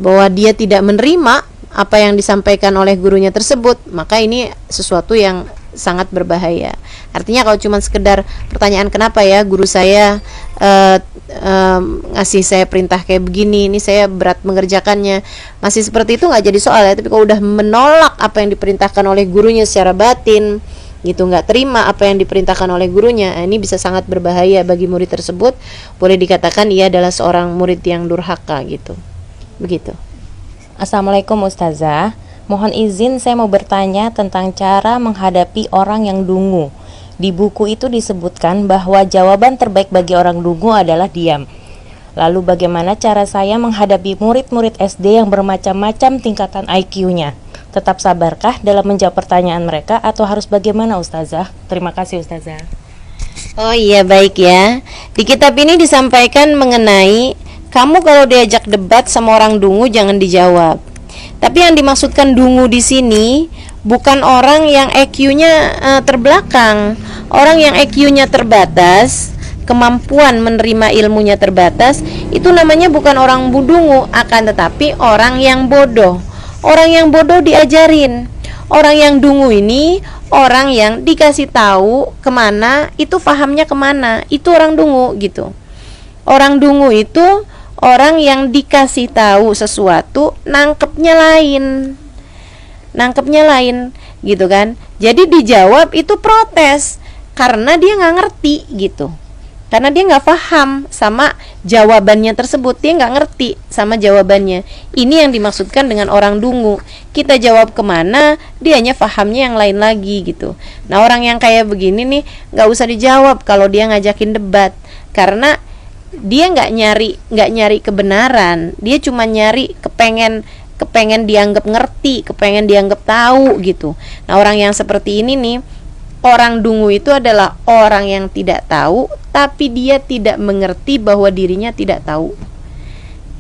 bahwa dia tidak menerima apa yang disampaikan oleh gurunya tersebut, maka ini sesuatu yang sangat berbahaya. Artinya kalau cuma sekedar pertanyaan kenapa ya guru saya ngasih saya perintah kayak begini, ini saya berat mengerjakannya, masih seperti itu nggak jadi soal ya. Tapi kalau udah menolak apa yang diperintahkan oleh gurunya secara batin gitu, nggak terima apa yang diperintahkan oleh gurunya, ini bisa sangat berbahaya bagi murid tersebut. Boleh dikatakan ia adalah seorang murid yang durhaka gitu. Begitu. Assalamualaikum Ustazah, mohon izin saya mau bertanya tentang cara menghadapi orang yang dungu. Di buku itu disebutkan bahwa jawaban terbaik bagi orang dungu adalah diam. Lalu bagaimana cara saya menghadapi murid-murid SD yang bermacam-macam tingkatan IQ-nya? Tetap sabarkah dalam menjawab pertanyaan mereka atau harus bagaimana Ustazah? Terima kasih Ustazah. Oh iya, baik ya. Di kitab ini disampaikan mengenai kamu kalau diajak debat sama orang dungu jangan dijawab. Tapi yang dimaksudkan dungu di sini bukan orang yang EQ-nya terbelakang, orang yang EQ-nya terbatas, kemampuan menerima ilmunya terbatas, itu namanya bukan orang dungu, akan tetapi orang yang bodoh. Orang yang bodoh diajarin. Orang yang dungu ini orang yang dikasih tahu kemana, itu pahamnya kemana, itu orang dungu gitu. Orang dungu itu orang yang dikasih tahu sesuatu, nangkepnya lain gitu kan. Jadi dijawab itu protes karena dia nggak ngerti gitu, karena dia nggak paham sama jawabannya tersebut, dia nggak ngerti sama jawabannya. Ini yang dimaksudkan dengan orang dungu. Kita jawab kemana, dianya pahamnya yang lain lagi gitu. Nah, orang yang kayak begini nih nggak usah dijawab kalau dia ngajakin debat, karena dia nggak nyari kebenaran, dia cuma nyari kepengen dianggap ngerti, kepengen dianggap tahu gitu. Nah, orang yang seperti ini nih, orang dungu itu adalah orang yang tidak tahu tapi dia tidak mengerti bahwa dirinya tidak tahu.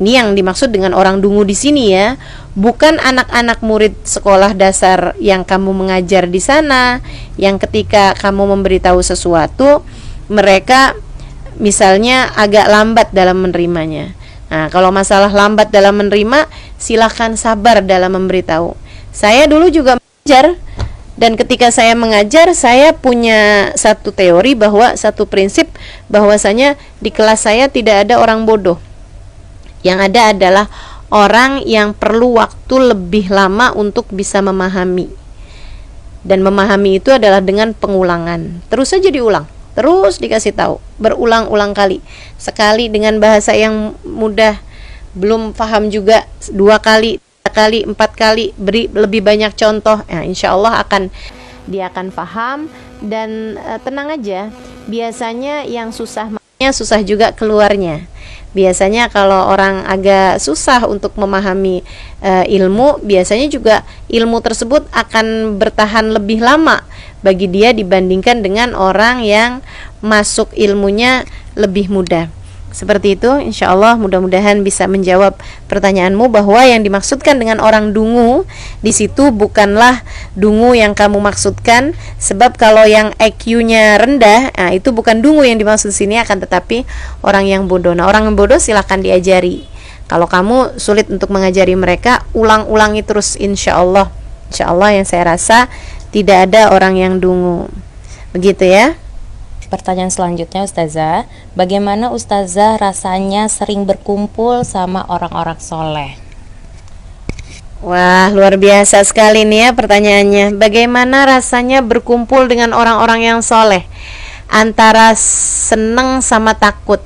Ini yang dimaksud dengan orang dungu di sini ya, bukan anak-anak murid sekolah dasar yang kamu mengajar di sana, yang ketika kamu memberitahu sesuatu mereka misalnya agak lambat dalam menerimanya. Nah, kalau masalah lambat dalam menerima, silakan sabar dalam memberitahu. Saya dulu juga mengajar, dan ketika saya mengajar, saya punya satu teori bahwa satu prinsip bahwasanya di kelas saya tidak ada orang bodoh. Yang ada adalah orang yang perlu waktu lebih lama untuk bisa memahami. Dan memahami itu adalah dengan pengulangan. Terus saja diulang, terus dikasih tahu, berulang-ulang kali. Sekali dengan bahasa yang mudah, belum paham juga 2 kali, 3 kali, 4 kali, beri lebih banyak contoh. Nah, insya Allah dia akan paham. Dan tenang aja, biasanya yang susah juga keluarnya. Biasanya kalau orang agak susah untuk memahami ilmu, biasanya juga ilmu tersebut akan bertahan lebih lama bagi dia dibandingkan dengan orang yang masuk ilmunya lebih mudah. Seperti itu, insya Allah mudah-mudahan bisa menjawab pertanyaanmu bahwa yang dimaksudkan dengan orang dungu di situ bukanlah dungu yang kamu maksudkan, sebab kalau yang IQ-nya rendah, nah itu bukan dungu yang dimaksud sini, akan tetapi orang yang bodoh. Nah, orang yang bodoh silakan diajari. Kalau kamu sulit untuk mengajari mereka, ulang-ulangi terus, insya Allah. Insya Allah yang saya rasa tidak ada orang yang dungu. Begitu ya. Pertanyaan selanjutnya Ustazah, bagaimana Ustazah rasanya sering berkumpul sama orang-orang soleh? Wah, luar biasa sekali nih ya pertanyaannya. Bagaimana rasanya berkumpul dengan orang-orang yang soleh? Antara seneng sama takut.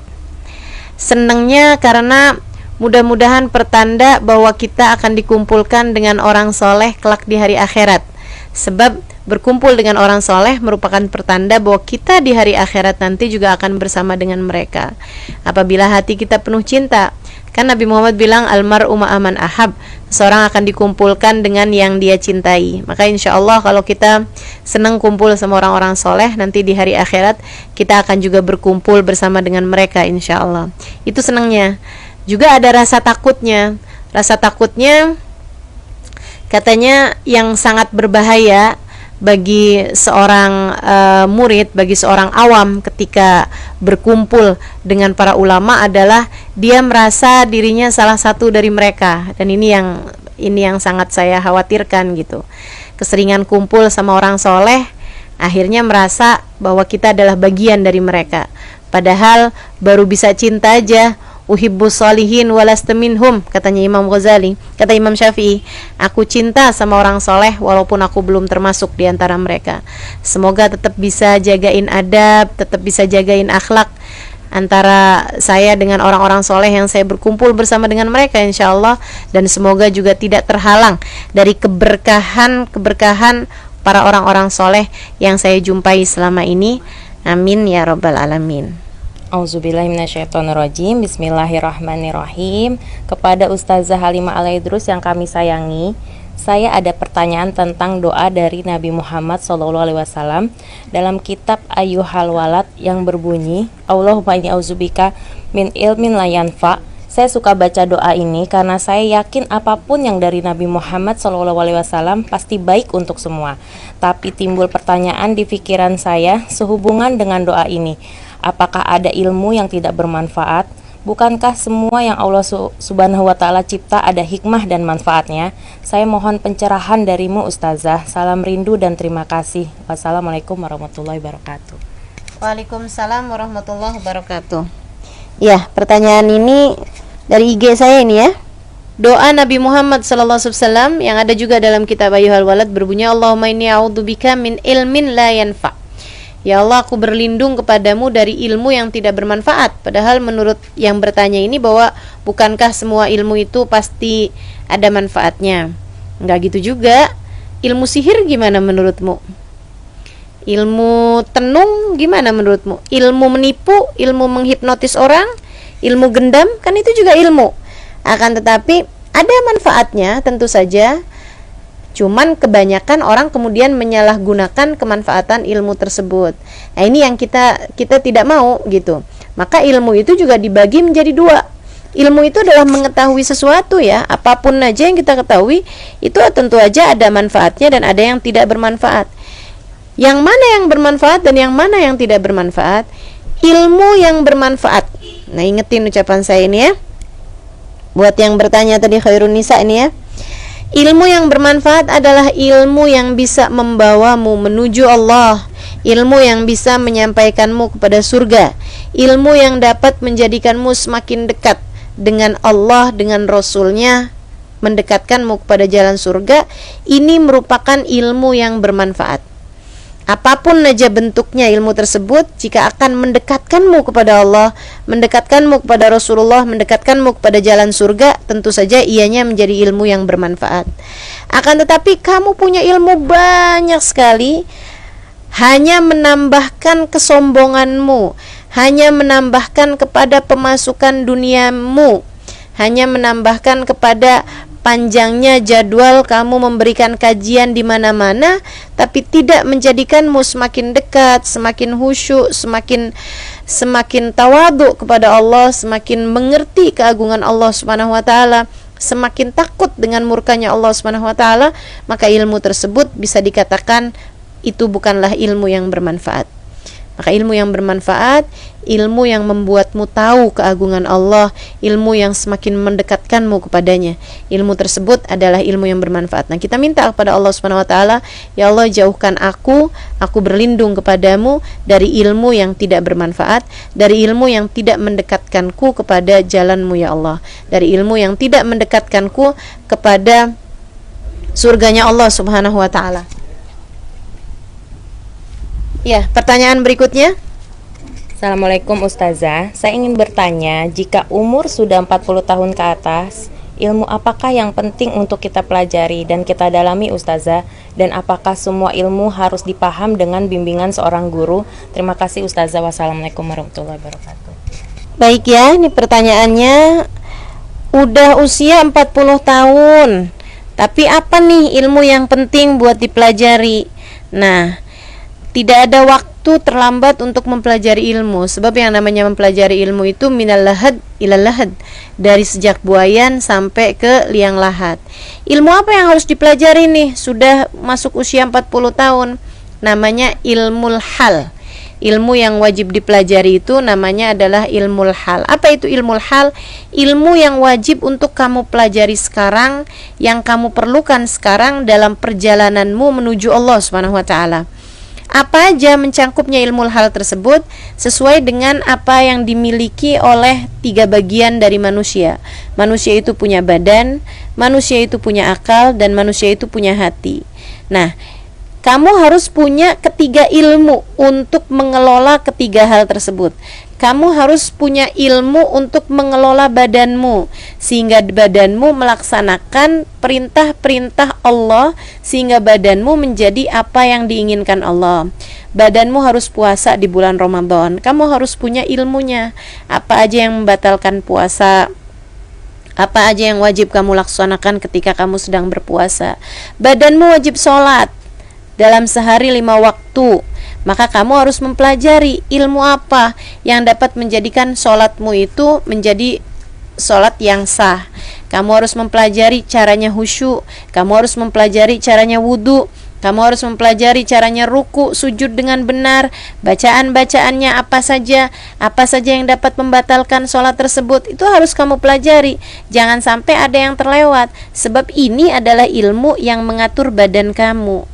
Senengnya karena mudah-mudahan pertanda bahwa kita akan dikumpulkan dengan orang soleh kelak di hari akhirat. Sebab berkumpul dengan orang soleh merupakan pertanda bahwa kita di hari akhirat nanti juga akan bersama dengan mereka. Apabila hati kita penuh cinta, kan Nabi Muhammad bilang almar'u ma'aman ahab, seorang akan dikumpulkan dengan yang dia cintai. Maka insya Allah kalau kita senang kumpul sama orang-orang soleh, nanti di hari akhirat kita akan juga berkumpul bersama dengan mereka insya Allah. Itu senangnya. Juga ada rasa takutnya. Rasa takutnya katanya yang sangat berbahaya bagi seorang murid, bagi seorang awam ketika berkumpul dengan para ulama adalah dia merasa dirinya salah satu dari mereka. Dan ini yang sangat saya khawatirkan gitu. Keseringan kumpul sama orang soleh, akhirnya merasa bahwa kita adalah bagian dari mereka. Padahal baru bisa cinta aja. Uhibbus solihin walasta minhum, katanya Imam Ghazali. Kata Imam Syafi'i, aku cinta sama orang soleh walaupun aku belum termasuk di antara mereka. Semoga tetap bisa jagain adab, tetap bisa jagain akhlak antara saya dengan orang-orang soleh yang saya berkumpul bersama dengan mereka insya Allah. Dan semoga juga tidak terhalang dari keberkahan para orang-orang soleh yang saya jumpai selama ini. Amin ya rabbal alamin. Auzubillahiminasyaitonirrajim. Bismillahirrahmanirrahim. Kepada Ustazah Halimah Al-Idrus yang kami sayangi, saya ada pertanyaan tentang doa dari Nabi Muhammad SAW dalam kitab Ayyuhal Walad yang berbunyi, Allahumma inni auzubika min ilmin la yanfa. Saya suka baca doa ini karena saya yakin apapun yang dari Nabi Muhammad SAW pasti baik untuk semua. Tapi timbul pertanyaan di pikiran saya sehubungan dengan doa ini. Apakah ada ilmu yang tidak bermanfaat? Bukankah semua yang Allah Subhanahu wa Ta'ala cipta ada hikmah dan manfaatnya? Saya mohon pencerahan darimu Ustazah. Salam rindu dan terima kasih. Wassalamualaikum warahmatullahi wabarakatuh. Waalaikumsalam warahmatullahi wabarakatuh. Ya, pertanyaan ini dari IG saya ini ya. Doa Nabi Muhammad SAW yang ada juga dalam kitab Ayyuhal Walad berbunyi, Allahumma inni a'udzubika min ilmin la yanfa. Ya Allah, aku berlindung kepadamu dari ilmu yang tidak bermanfaat. Padahal menurut yang bertanya ini bahwa bukankah semua ilmu itu pasti ada manfaatnya? Enggak gitu juga. Ilmu sihir gimana menurutmu? Ilmu tenung gimana menurutmu? Ilmu menipu, ilmu menghipnotis orang, ilmu gendam, kan itu juga ilmu. Akan tetapi ada manfaatnya tentu saja. Cuman kebanyakan orang kemudian menyalahgunakan kemanfaatan ilmu tersebut. Nah, ini yang kita tidak mau gitu. Maka ilmu itu juga dibagi menjadi 2. Ilmu itu adalah mengetahui sesuatu ya. Apapun aja yang kita ketahui itu tentu aja ada manfaatnya dan ada yang tidak bermanfaat. Yang mana yang bermanfaat dan yang mana yang tidak bermanfaat? Ilmu yang bermanfaat. Nah, ingetin ucapan saya ini ya. Buat yang bertanya tadi Khairun Nisa ini ya. Ilmu yang bermanfaat adalah ilmu yang bisa membawamu menuju Allah. Ilmu yang bisa menyampaikanmu kepada surga. Ilmu yang dapat menjadikanmu semakin dekat dengan Allah, dengan Rasulnya, mendekatkanmu kepada jalan surga. Ini merupakan ilmu yang bermanfaat. Apapun saja bentuknya ilmu tersebut, jika akan mendekatkanmu kepada Allah, mendekatkanmu kepada Rasulullah, mendekatkanmu kepada jalan surga, tentu saja ianya menjadi ilmu yang bermanfaat. Akan tetapi kamu punya ilmu banyak sekali, hanya menambahkan kesombonganmu, hanya menambahkan kepada pemasukan duniamu, hanya menambahkan kepada panjangnya jadwal kamu memberikan kajian di mana-mana, tapi tidak menjadikanmu semakin dekat, semakin khusyuk, semakin tawadhu kepada Allah, semakin mengerti keagungan Allah Subhanahu wa taala, semakin takut dengan murkanya Allah Subhanahu wa taala, maka ilmu tersebut bisa dikatakan itu bukanlah ilmu yang bermanfaat. Maka ilmu yang bermanfaat, ilmu yang membuatmu tahu keagungan Allah, ilmu yang semakin mendekatkanmu kepadanya. Ilmu tersebut adalah ilmu yang bermanfaat. Nah, kita minta kepada Allah Subhanahu wa taala, ya Allah, jauhkan aku berlindung kepadamu dari ilmu yang tidak bermanfaat, dari ilmu yang tidak mendekatkanku kepada jalanmu ya Allah, dari ilmu yang tidak mendekatkanku kepada surganya Allah Subhanahu wa taala. Ya, pertanyaan berikutnya. Assalamualaikum Ustazah, saya ingin bertanya, jika umur sudah 40 tahun ke atas, ilmu apakah yang penting untuk kita pelajari dan kita dalami Ustazah? Dan apakah semua ilmu harus dipaham dengan bimbingan seorang guru? Terima kasih Ustazah. Wassalamualaikum warahmatullahi wabarakatuh. Baik ya, ini pertanyaannya. Udah usia 40 tahun, tapi apa nih ilmu yang penting buat dipelajari? Nah, tidak ada waktu terlambat untuk mempelajari ilmu, sebab yang namanya mempelajari ilmu itu minal lahad ilal lahad, dari sejak buayan sampai ke liang lahat. Ilmu apa yang harus dipelajari nih sudah masuk usia 40 tahun? Namanya ilmul hal. Ilmu yang wajib dipelajari itu namanya adalah ilmul hal. Apa itu ilmul hal? Ilmu yang wajib untuk kamu pelajari sekarang, yang kamu perlukan sekarang dalam perjalananmu menuju Allah Subhanahu wa taala. Apa aja mencangkupnya ilmu hal tersebut? Sesuai dengan apa yang dimiliki oleh 3 bagian dari manusia. Manusia itu punya badan, manusia itu punya akal, dan manusia itu punya hati. Nah, kamu harus punya ketiga ilmu untuk mengelola ketiga hal tersebut. Kamu harus punya ilmu untuk mengelola badanmu, sehingga badanmu melaksanakan perintah-perintah Allah, sehingga badanmu menjadi apa yang diinginkan Allah. Badanmu harus puasa di bulan Ramadan. Kamu harus punya ilmunya. Apa aja yang membatalkan puasa, apa aja yang wajib kamu laksanakan ketika kamu sedang berpuasa. Badanmu wajib sholat dalam sehari 5 waktu. Maka kamu harus mempelajari ilmu apa yang dapat menjadikan sholatmu itu menjadi sholat yang sah. Kamu harus mempelajari caranya khusyuk, kamu harus mempelajari caranya wudu, kamu harus mempelajari caranya ruku, sujud dengan benar, bacaan-bacaannya apa saja yang dapat membatalkan sholat tersebut, itu harus kamu pelajari. Jangan sampai ada yang terlewat, sebab ini adalah ilmu yang mengatur badan kamu.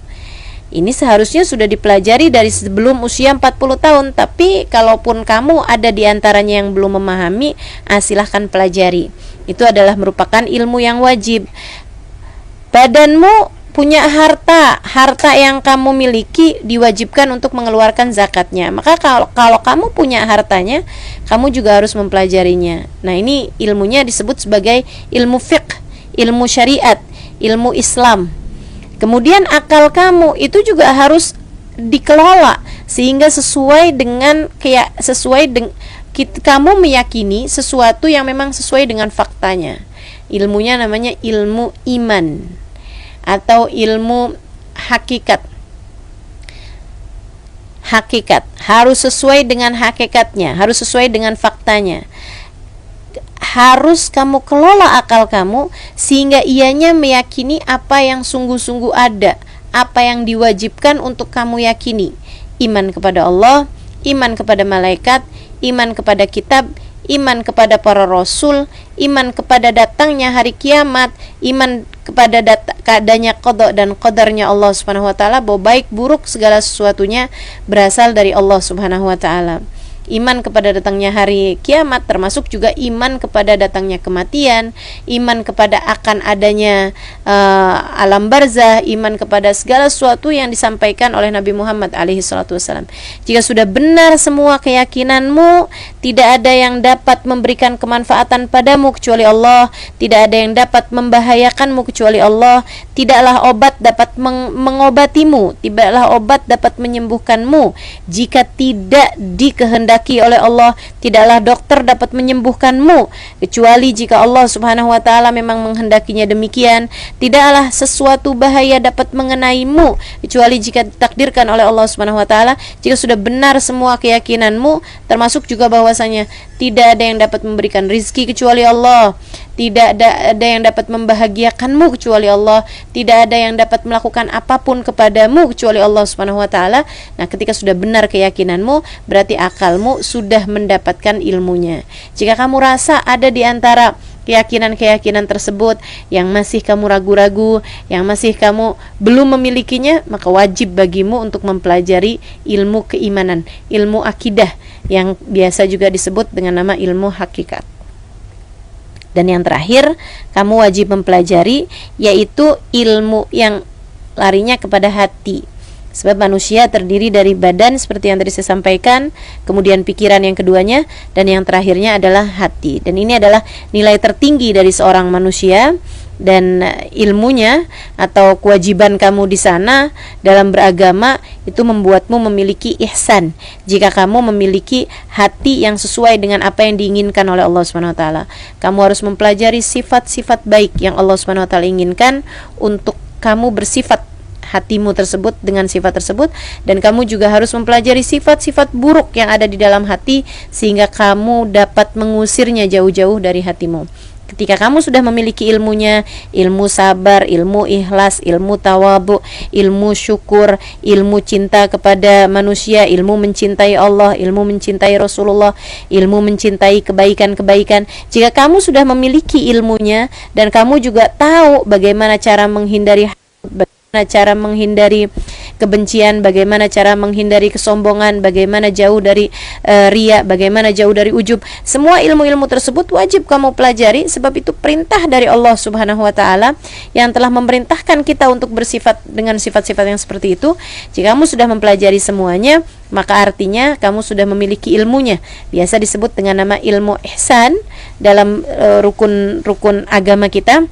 Ini seharusnya sudah dipelajari dari sebelum usia 40 tahun. Tapi kalaupun kamu ada di antaranya yang belum memahami, silahkan pelajari. Itu adalah merupakan ilmu yang wajib. Badanmu punya harta yang kamu miliki diwajibkan untuk mengeluarkan zakatnya. Maka kalau kamu punya hartanya, kamu juga harus mempelajarinya. Nah, ini ilmunya disebut sebagai ilmu fiqh, ilmu syariat, ilmu Islam. Kemudian akal kamu itu juga harus dikelola sehingga kamu meyakini sesuatu yang memang sesuai dengan faktanya. Ilmunya namanya ilmu iman atau ilmu hakikat. Hakikat harus sesuai dengan hakikatnya, harus sesuai dengan faktanya. harus kamu kelola akal kamu sehingga ianya meyakini apa yang sungguh-sungguh ada, apa yang diwajibkan untuk kamu yakini. Iman kepada Allah, iman kepada malaikat, iman kepada kitab, iman kepada para rasul, iman kepada datangnya hari kiamat, iman kepada keadanya qada dan qadarnya Allah Subhanahu wa taala, bahwa baik buruk segala sesuatunya berasal dari Allah Subhanahu wa taala. Iman kepada datangnya hari kiamat termasuk juga iman kepada datangnya kematian, iman kepada akan adanya alam barzah, iman kepada segala sesuatu yang disampaikan oleh Nabi Muhammad alaihi salatu wasallam. Jika sudah benar semua keyakinanmu, tidak ada yang dapat memberikan kemanfaatan padamu kecuali Allah, tidak ada yang dapat membahayakanmu kecuali Allah, tidaklah obat dapat mengobatimu, tidaklah obat dapat menyembuhkanmu jika tidak dikehendaki oleh Allah, tidaklah dokter dapat menyembuhkanmu kecuali jika Allah Subhanahu wa taala memang menghendakinya demikian, tidaklah sesuatu bahaya dapat mengenaimu kecuali jika ditakdirkan oleh Allah Subhanahu wa taala. Jika sudah benar semua keyakinanmu, termasuk juga bahwasanya tidak ada yang dapat memberikan rizki kecuali Allah, tidak ada yang dapat membahagiakanmu kecuali Allah, tidak ada yang dapat melakukan apapun kepadamu kecuali Allah Subhanahu wa taala. Nah, ketika sudah benar keyakinanmu, berarti akalmu sudah mendapatkan ilmunya. Jika kamu rasa ada di antara keyakinan-keyakinan tersebut yang masih kamu ragu-ragu, yang masih kamu belum memilikinya, maka wajib bagimu untuk mempelajari ilmu keimanan, ilmu akidah yang biasa juga disebut dengan nama ilmu hakikat. Dan yang terakhir, kamu wajib mempelajari yaitu ilmu yang larinya kepada hati. Sebab manusia terdiri dari badan seperti yang tadi saya sampaikan, kemudian pikiran yang keduanya, dan yang terakhirnya adalah hati. Dan ini adalah nilai tertinggi dari seorang manusia, dan ilmunya atau kewajiban kamu di sana dalam beragama itu membuatmu memiliki ihsan. Jika kamu memiliki hati yang sesuai dengan apa yang diinginkan oleh Allah Subhanahu wa taala, kamu harus mempelajari sifat-sifat baik yang Allah Subhanahu wa taala inginkan untuk kamu bersifat hatimu tersebut dengan sifat tersebut, dan kamu juga harus mempelajari sifat-sifat buruk yang ada di dalam hati sehingga kamu dapat mengusirnya jauh-jauh dari hatimu. Ketika kamu sudah memiliki ilmunya, ilmu sabar, ilmu ikhlas, ilmu tawadhu, ilmu syukur, ilmu cinta kepada manusia, ilmu mencintai Allah, ilmu mencintai Rasulullah, ilmu mencintai kebaikan-kebaikan. Jika kamu sudah memiliki ilmunya dan kamu juga tahu bagaimana cara menghindari cara menghindari kebencian, bagaimana cara menghindari kesombongan, bagaimana jauh dari riya, bagaimana jauh dari ujub. Semua ilmu-ilmu tersebut wajib kamu pelajari, sebab itu perintah dari Allah Subhanahu wa taala yang telah memerintahkan kita untuk bersifat dengan sifat-sifat yang seperti itu. Jika kamu sudah mempelajari semuanya, maka artinya kamu sudah memiliki ilmunya. Biasa disebut dengan nama ilmu ihsan dalam rukun agama kita.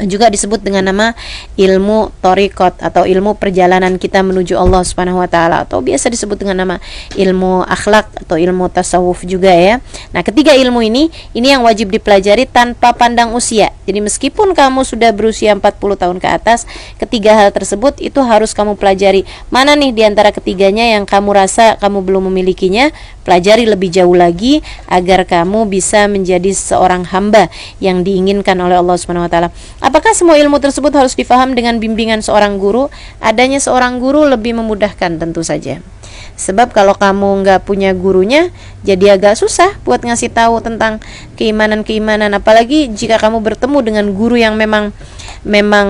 Juga disebut dengan nama ilmu thariqat atau ilmu perjalanan kita menuju Allah Subhanahu wa taala, atau biasa disebut dengan nama ilmu akhlak atau ilmu tasawuf juga ya. Nah, ketiga ilmu ini yang wajib dipelajari tanpa pandang usia. Jadi meskipun kamu sudah berusia 40 tahun ke atas, ketiga hal tersebut itu harus kamu pelajari. Mana nih di antara ketiganya yang kamu rasa kamu belum memilikinya? Pelajari lebih jauh lagi agar kamu bisa menjadi seorang hamba yang diinginkan oleh Allah Subhanahu wa taala. Apakah semua ilmu tersebut harus difaham dengan bimbingan seorang guru? Adanya seorang guru lebih memudahkan tentu saja. Sebab kalau kamu nggak punya gurunya, jadi agak susah buat ngasih tahu tentang keimanan-keimanan. Apalagi jika kamu bertemu dengan guru yang memang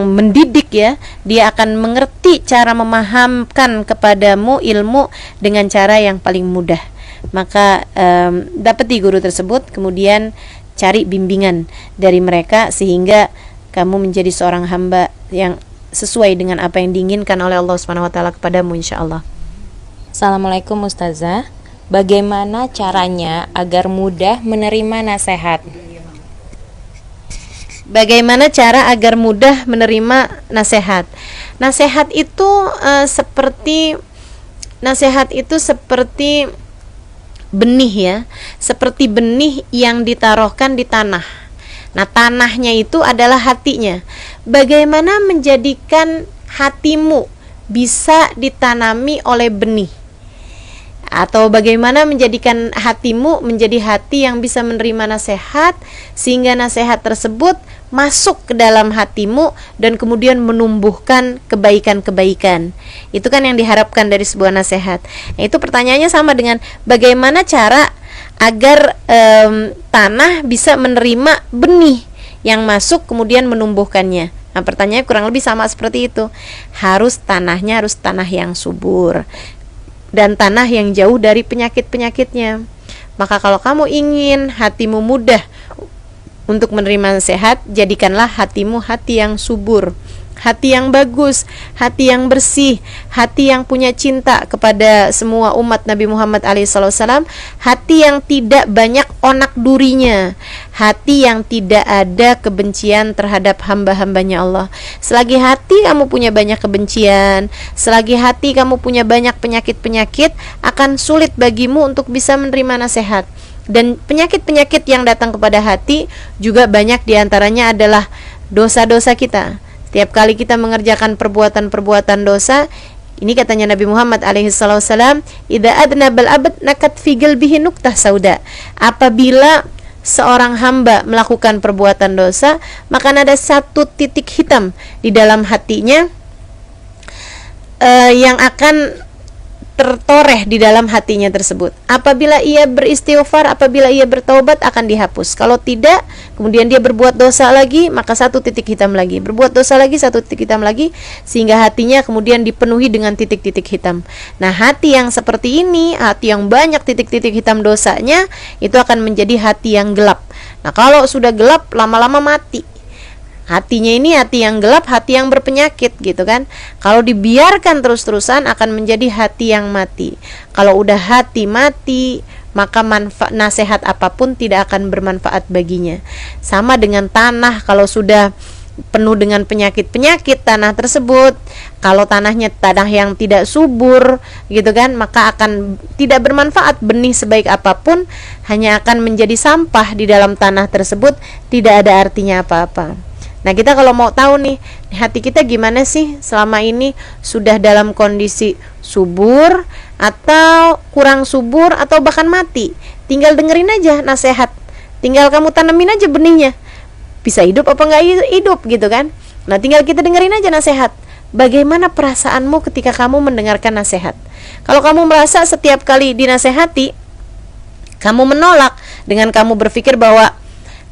mendidik ya, dia akan mengerti cara memahamkan kepadamu ilmu dengan cara yang paling mudah. Maka dapati guru tersebut, kemudian cari bimbingan dari mereka sehingga kamu menjadi seorang hamba yang sesuai dengan apa yang diinginkan oleh Allah Subhanahu wa taala kepadamu insyaallah. Assalamualaikum Ustazah. Bagaimana caranya agar mudah menerima nasihat? Bagaimana cara agar mudah menerima nasihat? Nasihat itu seperti benih ya, seperti benih yang ditaruhkan di tanah. Nah, tanahnya itu adalah hatinya. Bagaimana menjadikan hatimu bisa ditanami oleh benih? Atau bagaimana menjadikan hatimu menjadi hati yang bisa menerima nasihat, sehingga nasihat tersebut masuk ke dalam hatimu dan kemudian menumbuhkan kebaikan-kebaikan. Itu kan yang diharapkan dari sebuah nasihat. Nah, itu pertanyaannya sama dengan bagaimana cara agar tanah bisa menerima benih yang masuk kemudian menumbuhkannya. Nah, pertanyaannya kurang lebih sama seperti itu. Tanahnya harus tanah yang subur dan tanah yang jauh dari penyakit-penyakitnya. Maka kalau kamu ingin hatimu mudah untuk menerima nasihat, jadikanlah hatimu hati yang subur, hati yang bagus, hati yang bersih, hati yang punya cinta kepada semua umat Nabi Muhammad SAW, hati yang tidak banyak onak durinya, hati yang tidak ada kebencian terhadap hamba-hambanya Allah. Selagi hati kamu punya banyak kebencian, selagi hati kamu punya banyak penyakit-penyakit, akan sulit bagimu untuk bisa menerima nasihat. Dan penyakit-penyakit yang datang kepada hati juga banyak diantaranya adalah dosa-dosa kita. Tiap kali kita mengerjakan perbuatan-perbuatan dosa, ini katanya Nabi Muhammad alaihissalam, idza adnabal abd nakat fi qalbihi nuqtah sauda. Apabila seorang hamba melakukan perbuatan dosa, maka ada satu titik hitam di dalam hatinya yang akan tertoreh di dalam hatinya tersebut. Apabila ia beristighfar, apabila ia bertaubat, akan dihapus. Kalau tidak, kemudian dia berbuat dosa lagi, maka satu titik hitam lagi. Berbuat dosa lagi, satu titik hitam lagi, sehingga hatinya kemudian dipenuhi dengan titik-titik hitam. Nah, hati yang seperti ini, hati yang banyak titik-titik hitam dosanya, itu akan menjadi hati yang gelap. Nah, kalau sudah gelap, lama-lama mati. Hatinya ini hati yang gelap, hati yang berpenyakit gitu kan. Kalau dibiarkan terus-terusan akan menjadi hati yang mati. Kalau udah hati mati, maka nasihat apapun tidak akan bermanfaat baginya. Sama dengan tanah, kalau sudah penuh dengan penyakit-penyakit tanah tersebut, kalau tanahnya tanah yang tidak subur gitu kan, maka akan tidak bermanfaat. Benih sebaik apapun hanya akan menjadi sampah di dalam tanah tersebut, tidak ada artinya apa-apa. Nah, kita kalau mau tahu nih, hati kita gimana sih selama ini, sudah dalam kondisi subur atau kurang subur atau bahkan mati, tinggal dengerin aja nasihat, tinggal kamu tanemin aja benihnya, bisa hidup apa nggak hidup gitu kan. Nah, tinggal kita dengerin aja nasihat. Bagaimana perasaanmu ketika kamu mendengarkan nasihat? Kalau kamu merasa setiap kali dinasehati kamu menolak, dengan kamu berpikir bahwa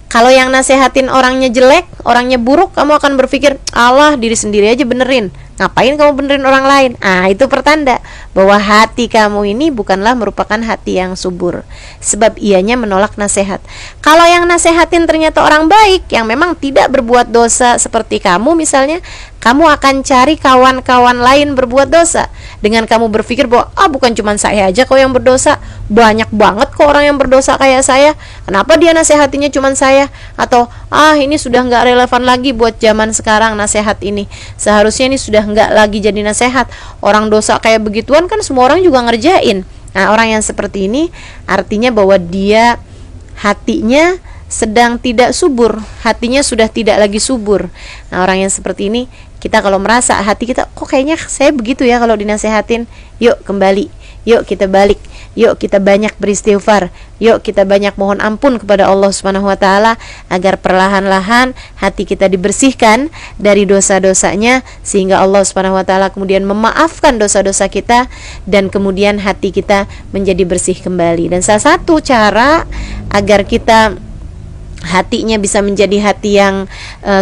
kalau yang nasehatin orangnya jelek, orangnya buruk, kamu akan berpikir, Allah, diri sendiri aja benerin, ngapain kamu benerin orang lain? Itu pertanda bahwa hati kamu ini bukanlah merupakan hati yang subur, sebab ianya menolak nasihat. Kalau yang nasehatin ternyata orang baik, yang memang tidak berbuat dosa seperti kamu misalnya, kamu akan cari kawan-kawan lain berbuat dosa, dengan kamu berpikir bahwa bukan cuma saya aja kok yang berdosa, banyak banget kok orang yang berdosa kayak saya, kenapa dia nasehatinya cuma saya? Atau ini sudah nggak relevan lagi buat zaman sekarang nasihat ini, seharusnya ini sudah nggak lagi jadi nasihat, orang dosa kayak begituan kan semua orang juga ngerjain. Nah, orang yang seperti ini artinya bahwa dia hatinya sedang tidak subur, hatinya sudah tidak lagi subur. Nah, orang yang seperti ini, kita kalau merasa hati kita kok kayaknya saya begitu ya kalau dinasehatin, yuk kembali, yuk kita balik, yuk kita banyak beristighfar, yuk kita banyak mohon ampun kepada Allah Subhanahu wa taala agar perlahan-lahan hati kita dibersihkan dari dosa-dosanya, sehingga Allah Subhanahu wa taala kemudian memaafkan dosa-dosa kita dan kemudian hati kita menjadi bersih kembali. Dan salah satu cara agar kita hatinya bisa menjadi hati yang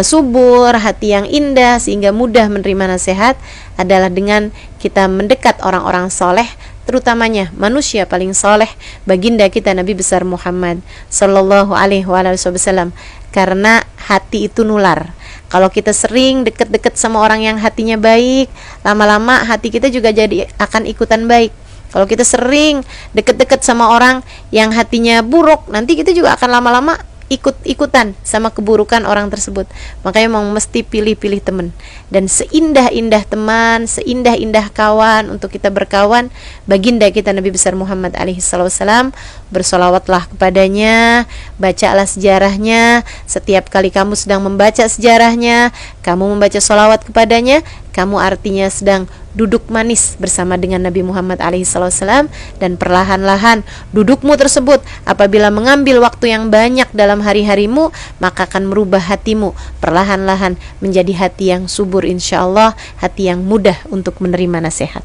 subur, hati yang indah sehingga mudah menerima nasihat adalah dengan kita mendekat orang-orang soleh, terutamanya manusia paling soleh, baginda kita Nabi besar Muhammad Sallallahu Alaihi Wasallam. Karena hati itu nular. Kalau kita sering deket-deket sama orang yang hatinya baik, lama-lama hati kita juga jadi akan ikutan baik. Kalau kita sering deket-deket sama orang yang hatinya buruk, nanti kita juga akan lama-lama ikut-ikutan sama keburukan orang tersebut. Makanya mau mesti pilih-pilih teman. Dan seindah-indah teman, seindah-indah kawan untuk kita berkawan, baginda kita Nabi besar Muhammad alaihissalam. Bersolawatlah kepadanya, bacalah sejarahnya. Setiap kali kamu sedang membaca sejarahnya, kamu membaca solawat kepadanya, kamu artinya sedang duduk manis bersama dengan Nabi Muhammad alaihissalam, dan perlahan-lahan dudukmu tersebut apabila mengambil waktu yang banyak dalam hari-harimu, maka akan merubah hatimu perlahan-lahan menjadi hati yang subur, insyaallah hati yang mudah untuk menerima nasihat.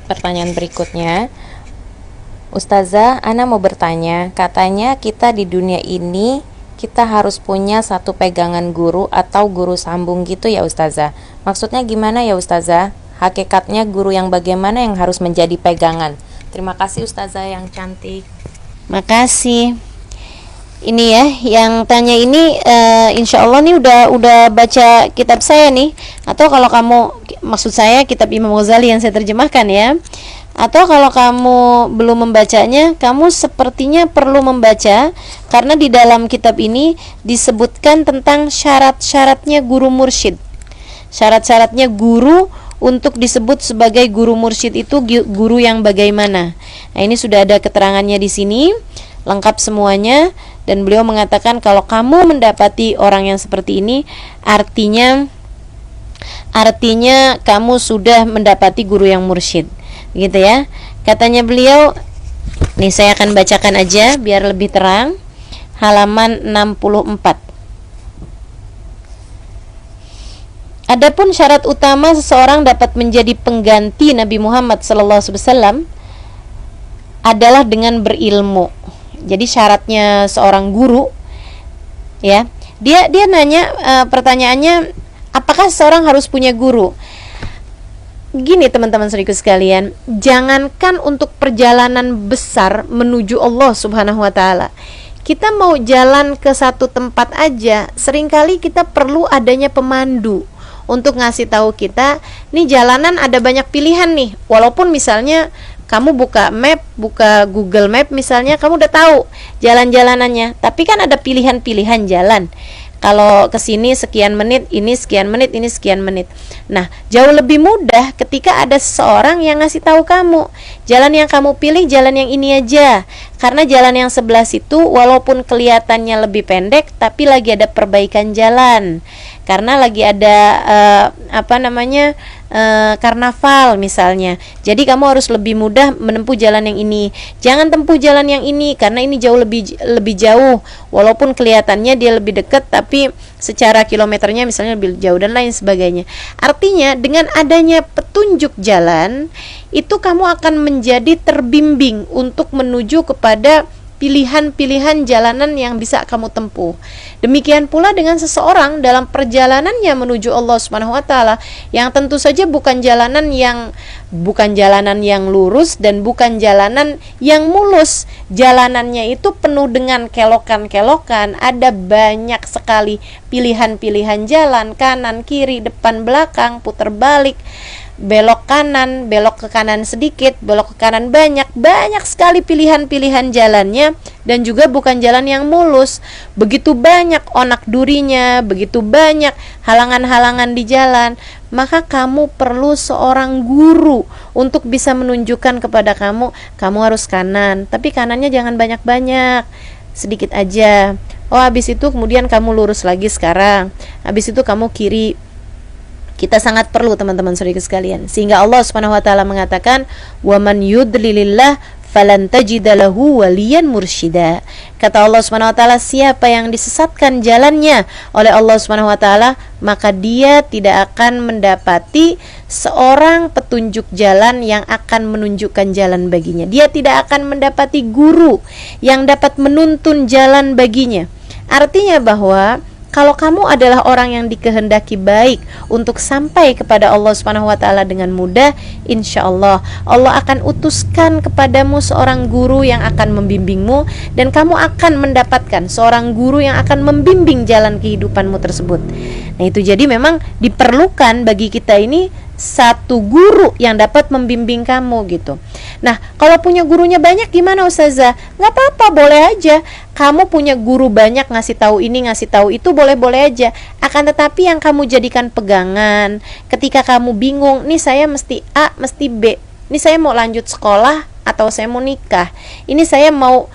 Pertanyaan berikutnya, Ustazah, Ana mau bertanya, katanya kita di dunia ini kita harus punya satu pegangan guru atau guru sambung gitu ya Ustazah. Maksudnya gimana ya Ustazah? Hakikatnya guru yang bagaimana yang harus menjadi pegangan? Terima kasih Ustazah yang cantik. Makasih. Ini ya, yang tanya ini insya Allah nih udah baca kitab saya nih, atau kalau kamu, maksud saya kitab Imam Ghazali yang saya terjemahkan ya. Atau kalau kamu belum membacanya, kamu sepertinya perlu membaca, karena di dalam kitab ini disebutkan tentang syarat-syaratnya guru mursyid. Syarat-syaratnya guru untuk disebut sebagai guru mursyid itu guru yang bagaimana. Nah, ini sudah ada keterangannya di sini, lengkap semuanya, dan beliau mengatakan kalau kamu mendapati orang yang seperti ini, artinya kamu sudah mendapati guru yang mursyid. Gitu ya. Katanya beliau, nih saya akan bacakan aja biar lebih terang. Halaman 64. Adapun syarat utama seseorang dapat menjadi pengganti Nabi Muhammad SAW adalah dengan berilmu. Jadi syaratnya seorang guru ya. Dia nanya, pertanyaannya, apakah seseorang harus punya guru? Gini teman-teman saudaraku sekalian, jangankan untuk perjalanan besar menuju Allah Subhanahu wa taala. Kita mau jalan ke satu tempat aja, seringkali kita perlu adanya pemandu untuk ngasih tahu kita, nih jalanan ada banyak pilihan nih. Walaupun misalnya kamu buka Google Map misalnya, kamu udah tahu jalan-jalanannya, tapi kan ada pilihan-pilihan jalan. Kalau kesini sekian menit, ini sekian menit, ini sekian menit. Nah, jauh lebih mudah ketika ada seseorang yang ngasih tahu kamu, jalan yang kamu pilih jalan yang ini aja. Karena jalan yang sebelah situ walaupun kelihatannya lebih pendek, tapi lagi ada perbaikan jalan. Karena lagi ada karnaval misalnya. Jadi kamu harus lebih mudah menempuh jalan yang ini. Jangan tempuh jalan yang ini karena ini jauh lebih jauh. Walaupun kelihatannya dia lebih dekat, tapi secara kilometernya misalnya lebih jauh dan lain sebagainya. Artinya dengan adanya petunjuk jalan, itu kamu akan menjadi terbimbing untuk menuju kepada pilihan-pilihan jalanan yang bisa kamu tempuh. Demikian pula dengan seseorang dalam perjalanannya menuju Allah Subhanahu wa taala, yang tentu saja bukan jalanan yang lurus dan bukan jalanan yang mulus. Jalanannya itu penuh dengan kelokan-kelokan, ada banyak sekali pilihan-pilihan jalan, kanan, kiri, depan, belakang, putar balik, belok kanan, belok ke kanan sedikit, belok ke kanan banyak sekali pilihan-pilihan jalannya, dan juga bukan jalan yang mulus. Begitu banyak onak durinya, begitu banyak halangan-halangan di jalan. Maka kamu perlu seorang guru untuk bisa menunjukkan kepada kamu harus kanan, tapi kanannya jangan banyak-banyak, sedikit aja. Oh, habis itu kemudian kamu lurus lagi sekarang, habis itu kamu kiri. Kita sangat perlu teman-teman saudara sekalian, sehingga Allah Subhanahu wa taala mengatakan, "Wa man yudlilillah falan tajida lahu waliyan mursyida." Kata Allah Subhanahu wa taala, siapa yang disesatkan jalannya oleh Allah Subhanahu wa taala, maka dia tidak akan mendapati seorang petunjuk jalan yang akan menunjukkan jalan baginya. Dia tidak akan mendapati guru yang dapat menuntun jalan baginya. Artinya bahwa kalau kamu adalah orang yang dikehendaki baik untuk sampai kepada Allah Subhanahu wa taala dengan mudah, insyaallah Allah akan utuskan kepadamu seorang guru yang akan membimbingmu, dan kamu akan mendapatkan seorang guru yang akan membimbing jalan kehidupanmu tersebut. Nah, itu jadi memang diperlukan bagi kita ini satu guru yang dapat membimbing kamu gitu. Nah, kalau punya gurunya banyak gimana Ustazah? Gak apa-apa, boleh aja. Kamu punya guru banyak, ngasih tahu ini, ngasih tahu itu, boleh-boleh aja. Akan tetapi yang kamu jadikan pegangan ketika kamu bingung, nih saya mesti A, mesti B. Ini saya mau lanjut sekolah atau saya mau nikah. Ini saya mau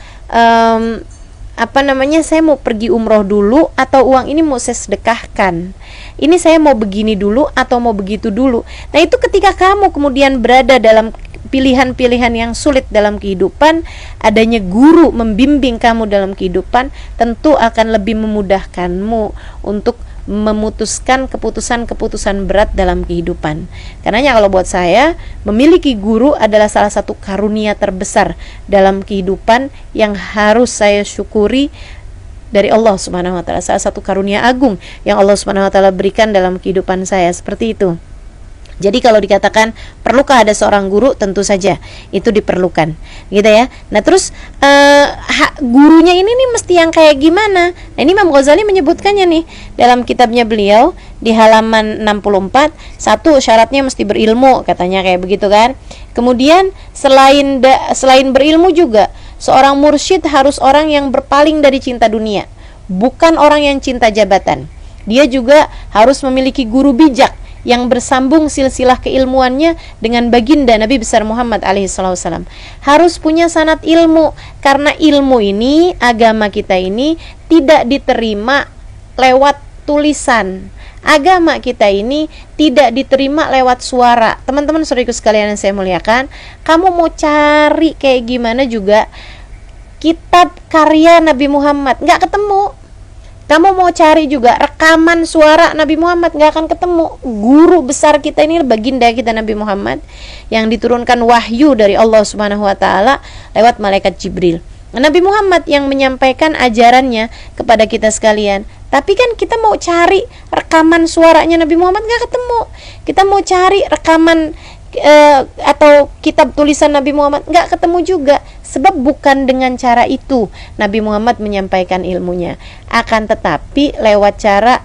saya mau pergi umroh dulu atau uang ini mau saya sedekahkan, ini saya mau begini dulu atau mau begitu dulu. Nah itu ketika kamu kemudian berada dalam pilihan-pilihan yang sulit dalam kehidupan, adanya guru membimbing kamu dalam kehidupan tentu akan lebih memudahkanmu untuk memutuskan keputusan-keputusan berat dalam kehidupan. Karenanya kalau buat saya, memiliki guru adalah salah satu karunia terbesar dalam kehidupan yang harus saya syukuri dari Allah Subhanahu wa taala. Salah satu karunia agung yang Allah Subhanahu wa taala berikan dalam kehidupan saya, seperti itu. Jadi kalau dikatakan perlukah ada seorang guru, tentu saja itu diperlukan, gitu ya. Nah terus gurunya ini nih mesti yang kayak gimana? Nah ini Imam Ghazali menyebutkannya nih dalam kitabnya beliau di halaman 64. Satu, syaratnya mesti berilmu, katanya kayak begitu kan. Kemudian selain berilmu juga, seorang mursyid harus orang yang berpaling dari cinta dunia, bukan orang yang cinta jabatan. Dia juga harus memiliki guru bijak yang bersambung silsilah keilmuannya dengan baginda Nabi besar Muhammad alaihissalam. Harus punya sanad ilmu, karena ilmu ini, agama kita ini tidak diterima lewat tulisan. Agama kita ini tidak diterima lewat suara. Teman-teman saudaraku sekalian yang saya muliakan, kamu mau cari kayak gimana juga kitab karya Nabi Muhammad, nggak ketemu. Kamu mau cari juga rekaman suara Nabi Muhammad, nggak akan ketemu. Guru besar kita ini baginda kita Nabi Muhammad yang diturunkan wahyu dari Allah Subhanahu wa taala lewat malaikat Jibril. Nabi Muhammad yang menyampaikan ajarannya kepada kita sekalian. Tapi kan kita mau cari rekaman suaranya Nabi Muhammad, nggak ketemu. Kita mau cari rekaman atau kitab tulisan Nabi Muhammad, nggak ketemu juga. Sebab bukan dengan cara itu Nabi Muhammad menyampaikan ilmunya, akan tetapi lewat cara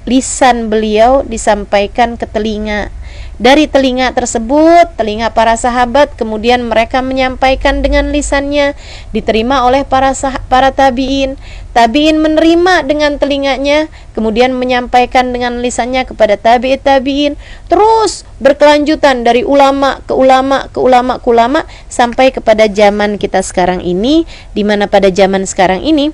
lisan beliau disampaikan ke telinga. Dari telinga tersebut, telinga para sahabat, kemudian mereka menyampaikan dengan lisannya, diterima oleh para tabi'in. Tabi'in menerima dengan telinganya, kemudian menyampaikan dengan lisannya kepada tabi'in, terus berkelanjutan dari ulama ke ulama ke ulama ke ulama sampai kepada zaman kita sekarang ini, di mana pada zaman sekarang ini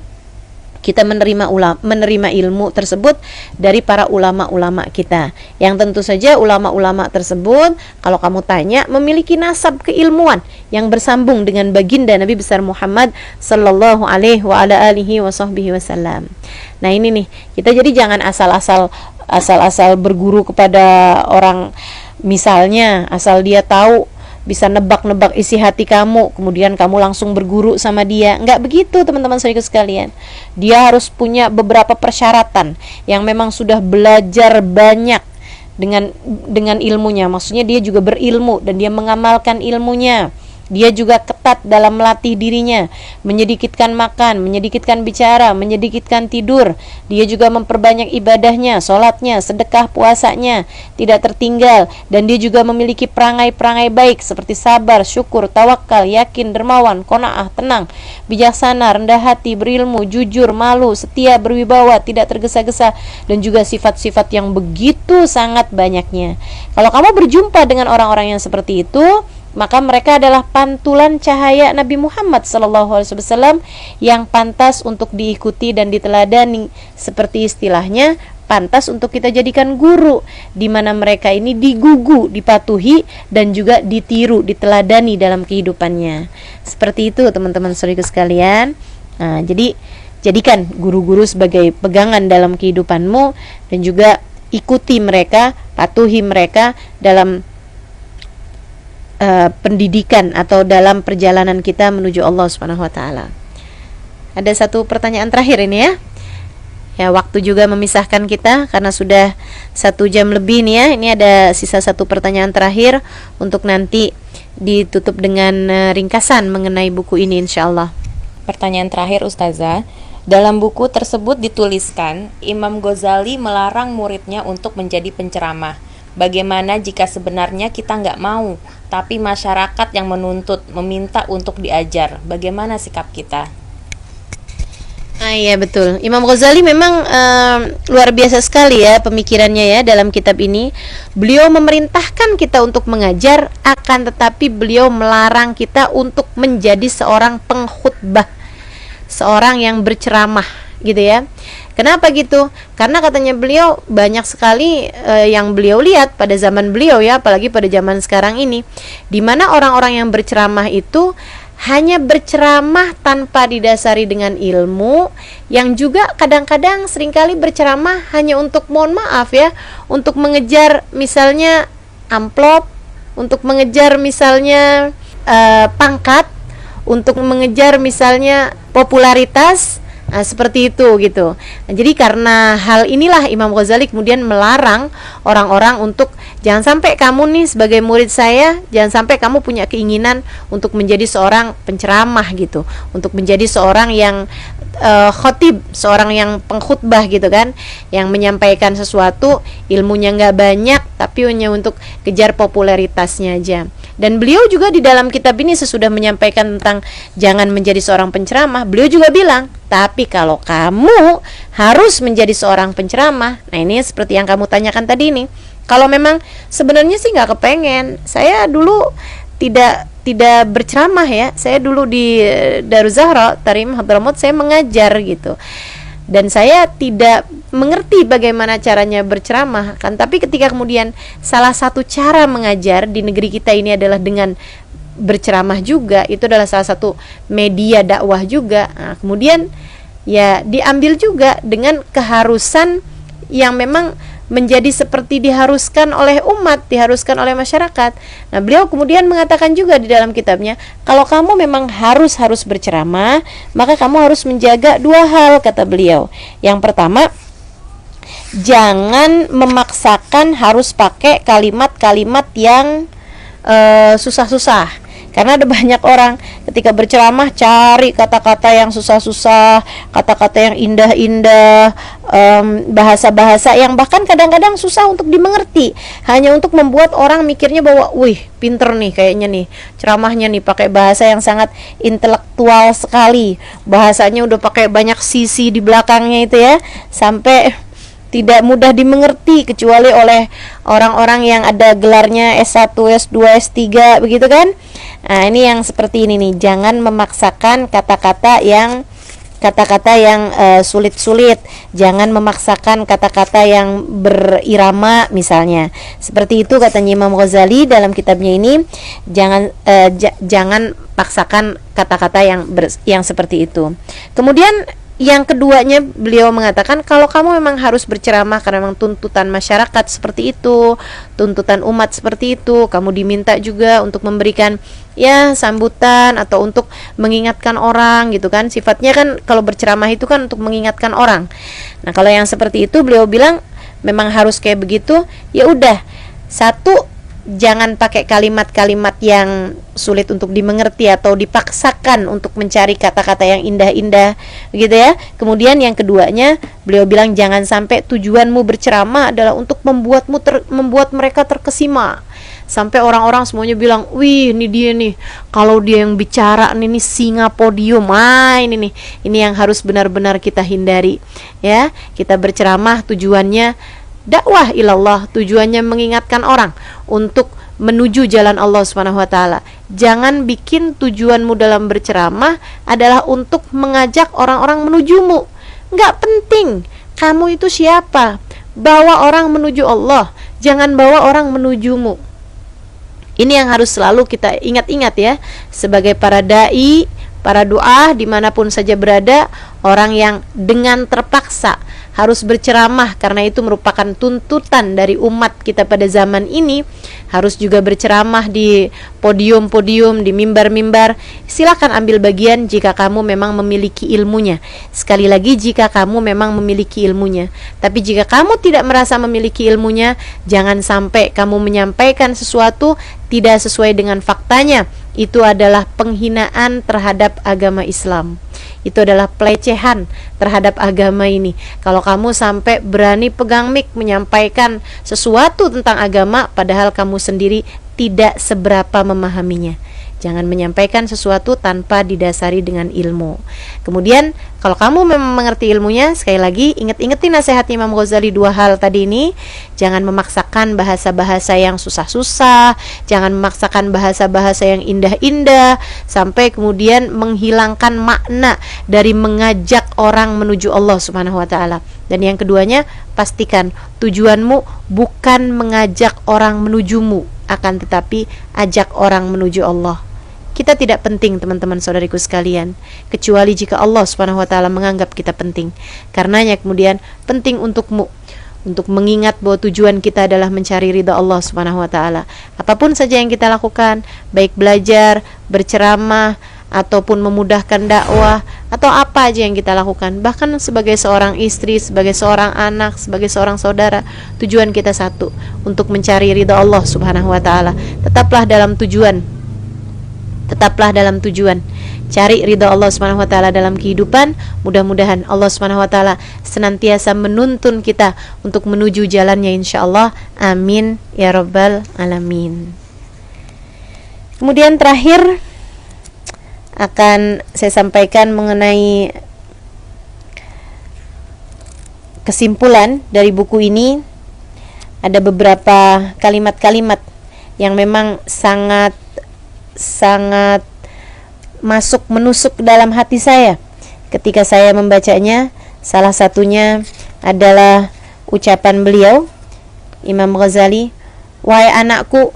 kita menerima ilmu tersebut dari para ulama-ulama kita, yang tentu saja ulama-ulama tersebut, kalau kamu tanya, memiliki nasab keilmuan yang bersambung dengan baginda Nabi besar Muhammad sallallahu alaihi wa ala alihi wasallam. Nah ini nih, kita jadi jangan asal-asal berguru kepada orang, misalnya asal dia tahu bisa nebak-nebak isi hati kamu, kemudian kamu langsung berguru sama dia. Enggak begitu teman-teman saudara sekalian. Dia harus punya beberapa persyaratan yang memang sudah belajar banyak dengan ilmunya. Maksudnya dia juga berilmu dan dia mengamalkan ilmunya. Dia juga ketat dalam melatih dirinya, menyedikitkan makan, menyedikitkan bicara, menyedikitkan tidur. Dia juga memperbanyak ibadahnya, sholatnya, sedekah, puasanya, tidak tertinggal. Dan dia juga memiliki perangai-perangai baik seperti sabar, syukur, tawakal, yakin, dermawan, qanaah, tenang, bijaksana, rendah hati, berilmu, jujur, malu, setia, berwibawa, tidak tergesa-gesa, dan juga sifat-sifat yang begitu sangat banyaknya. Kalau kamu berjumpa dengan orang-orang yang seperti itu, maka mereka adalah pantulan cahaya Nabi Muhammad SAW yang pantas untuk diikuti dan diteladani. Seperti istilahnya, pantas untuk kita jadikan guru, di mana mereka ini digugu, dipatuhi, dan juga ditiru, diteladani dalam kehidupannya. Seperti itu teman-teman saudara sekalian. Nah, jadi jadikan guru-guru sebagai pegangan dalam kehidupanmu, dan juga ikuti mereka, patuhi mereka dalam pendidikan atau dalam perjalanan kita menuju Allah Subhanahu wa taala. Ada satu pertanyaan terakhir ini ya. Ya, waktu juga memisahkan kita karena sudah 1 jam lebih nih ya. Ini ada sisa satu pertanyaan terakhir untuk nanti ditutup dengan ringkasan mengenai buku ini insyaallah. Pertanyaan terakhir Ustazah, dalam buku tersebut dituliskan Imam Ghazali melarang muridnya untuk menjadi penceramah. Bagaimana jika sebenarnya kita nggak mau, tapi masyarakat yang menuntut, meminta untuk diajar? Bagaimana sikap kita? Iya betul. Imam Ghazali memang luar biasa sekali ya pemikirannya ya dalam kitab ini. Beliau memerintahkan kita untuk mengajar, akan tetapi beliau melarang kita untuk menjadi seorang pengkhutbah, seorang yang berceramah gitu ya. Kenapa gitu? Karena katanya beliau banyak sekali yang beliau lihat pada zaman beliau ya, apalagi pada zaman sekarang ini, di mana orang-orang yang berceramah itu hanya berceramah tanpa didasari dengan ilmu, yang juga kadang-kadang seringkali berceramah hanya untuk, mohon maaf ya, untuk mengejar misalnya amplop, untuk mengejar misalnya pangkat, untuk mengejar misalnya popularitas. Nah, seperti itu gitu. Nah, jadi karena hal inilah Imam Ghazali kemudian melarang orang-orang untuk jangan sampai kamu nih sebagai murid saya, jangan sampai kamu punya keinginan untuk menjadi seorang penceramah gitu, untuk menjadi seorang yang khotib, seorang yang pengkhutbah gitu kan, yang menyampaikan sesuatu ilmunya nggak banyak tapi hanya untuk kejar popularitasnya aja. Dan beliau juga di dalam kitab ini sesudah menyampaikan tentang jangan menjadi seorang penceramah, beliau juga bilang, tapi kalau kamu harus menjadi seorang penceramah, nah ini seperti yang kamu tanyakan tadi nih, kalau memang sebenarnya sih nggak kepengen, saya dulu tidak berceramah ya, saya dulu di Daruz Zahra Tarim Hadramaut saya mengajar gitu, dan saya tidak mengerti bagaimana caranya berceramah kan, tapi ketika kemudian salah satu cara mengajar di negeri kita ini adalah dengan berceramah juga, itu adalah salah satu media dakwah juga. Nah, kemudian ya diambil juga dengan keharusan yang memang menjadi seperti diharuskan oleh umat, diharuskan oleh masyarakat. Nah, beliau kemudian mengatakan juga di dalam kitabnya, kalau kamu memang harus berceramah, maka kamu harus menjaga dua hal, kata beliau. Yang pertama, jangan memaksakan harus pakai kalimat-kalimat yang susah-susah. Karena ada banyak orang ketika berceramah cari kata-kata yang susah-susah, kata-kata yang indah-indah, bahasa-bahasa yang bahkan kadang-kadang susah untuk dimengerti, hanya untuk membuat orang mikirnya bahwa, wih, pinter nih kayaknya nih ceramahnya nih, pakai bahasa yang sangat intelektual sekali, bahasanya udah pakai banyak sisi di belakangnya itu ya, sampai tidak mudah dimengerti kecuali oleh orang-orang yang ada gelarnya S1, S2, S3 begitu kan. Nah, ini yang seperti ini nih, jangan memaksakan kata-kata yang sulit-sulit, jangan memaksakan kata-kata yang berirama misalnya. Seperti itu katanya Imam Ghazali dalam kitabnya ini, jangan paksakan kata-kata yang seperti itu. Kemudian yang keduanya beliau mengatakan, kalau kamu memang harus berceramah karena memang tuntutan masyarakat seperti itu, tuntutan umat seperti itu, kamu diminta juga untuk memberikan ya sambutan atau untuk mengingatkan orang gitu kan. Sifatnya kan kalau berceramah itu kan untuk mengingatkan orang. Nah, kalau yang seperti itu beliau bilang memang harus kayak begitu. Ya udah, satu, jangan pakai kalimat-kalimat yang sulit untuk dimengerti atau dipaksakan untuk mencari kata-kata yang indah-indah begitu ya. Kemudian yang keduanya beliau bilang jangan sampai tujuanmu berceramah adalah untuk membuat mereka terkesima, sampai orang-orang semuanya bilang, wih, ini dia nih, kalau dia yang bicara ini singa podium. Ini yang harus benar-benar kita hindari ya. Kita berceramah tujuannya dakwah ilallah, tujuannya mengingatkan orang untuk menuju jalan Allah Subhanahu wa taala. Jangan bikin tujuanmu dalam berceramah adalah untuk mengajak orang-orang menujumu. Enggak penting kamu itu siapa. Bawa orang menuju Allah, jangan bawa orang menujumu. Ini yang harus selalu kita ingat-ingat ya, sebagai para dai, para du'ah dimanapun saja berada, orang yang dengan terpaksa harus berceramah karena itu merupakan tuntutan dari umat kita pada zaman ini, harus juga berceramah di podium-podium, di mimbar-mimbar. Silakan ambil bagian jika kamu memang memiliki ilmunya. Sekali lagi, jika kamu memang memiliki ilmunya. Tapi jika kamu tidak merasa memiliki ilmunya, jangan sampai kamu menyampaikan sesuatu tidak sesuai dengan faktanya. Itu adalah penghinaan terhadap agama Islam. Itu adalah pelecehan terhadap agama ini. Kalau kamu sampai berani pegang mic menyampaikan sesuatu tentang agama padahal kamu sendiri tidak seberapa memahaminya. Jangan menyampaikan sesuatu tanpa didasari dengan ilmu. Kemudian kalau kamu memang mengerti ilmunya, sekali lagi ingetin nasihat Imam Ghazali 2 hal tadi ini. Jangan memaksakan bahasa-bahasa yang susah-susah, jangan memaksakan bahasa-bahasa yang indah-indah sampai kemudian menghilangkan makna dari mengajak orang menuju Allah Subhanahu wa taala. Dan yang keduanya, pastikan tujuanmu bukan mengajak orang menujumu, akan tetapi ajak orang menuju Allah. Kita tidak penting, teman-teman saudariku sekalian, kecuali jika Allah Subhanahu wa taala menganggap kita penting. Karenanya kemudian penting untukmu untuk mengingat bahwa tujuan kita adalah mencari ridha Allah Subhanahu wa taala. Apapun saja yang kita lakukan, baik belajar, berceramah, ataupun memudahkan dakwah, atau apa aja yang kita lakukan, bahkan sebagai seorang istri, sebagai seorang anak, sebagai seorang saudara, tujuan kita satu, untuk mencari ridha Allah Subhanahu wa taala. Tetaplah dalam tujuan, cari ridha Allah Subhanahu wa taala dalam kehidupan. Mudah-mudahan Allah Subhanahu wa taala senantiasa menuntun kita untuk menuju jalannya insyaallah. Amin ya rabbal alamin. Kemudian terakhir akan saya sampaikan mengenai kesimpulan dari buku ini. Ada beberapa kalimat-kalimat yang memang sangat menusuk dalam hati saya ketika saya membacanya. Salah satunya adalah ucapan beliau, Imam Ghazali, "Wahai anakku,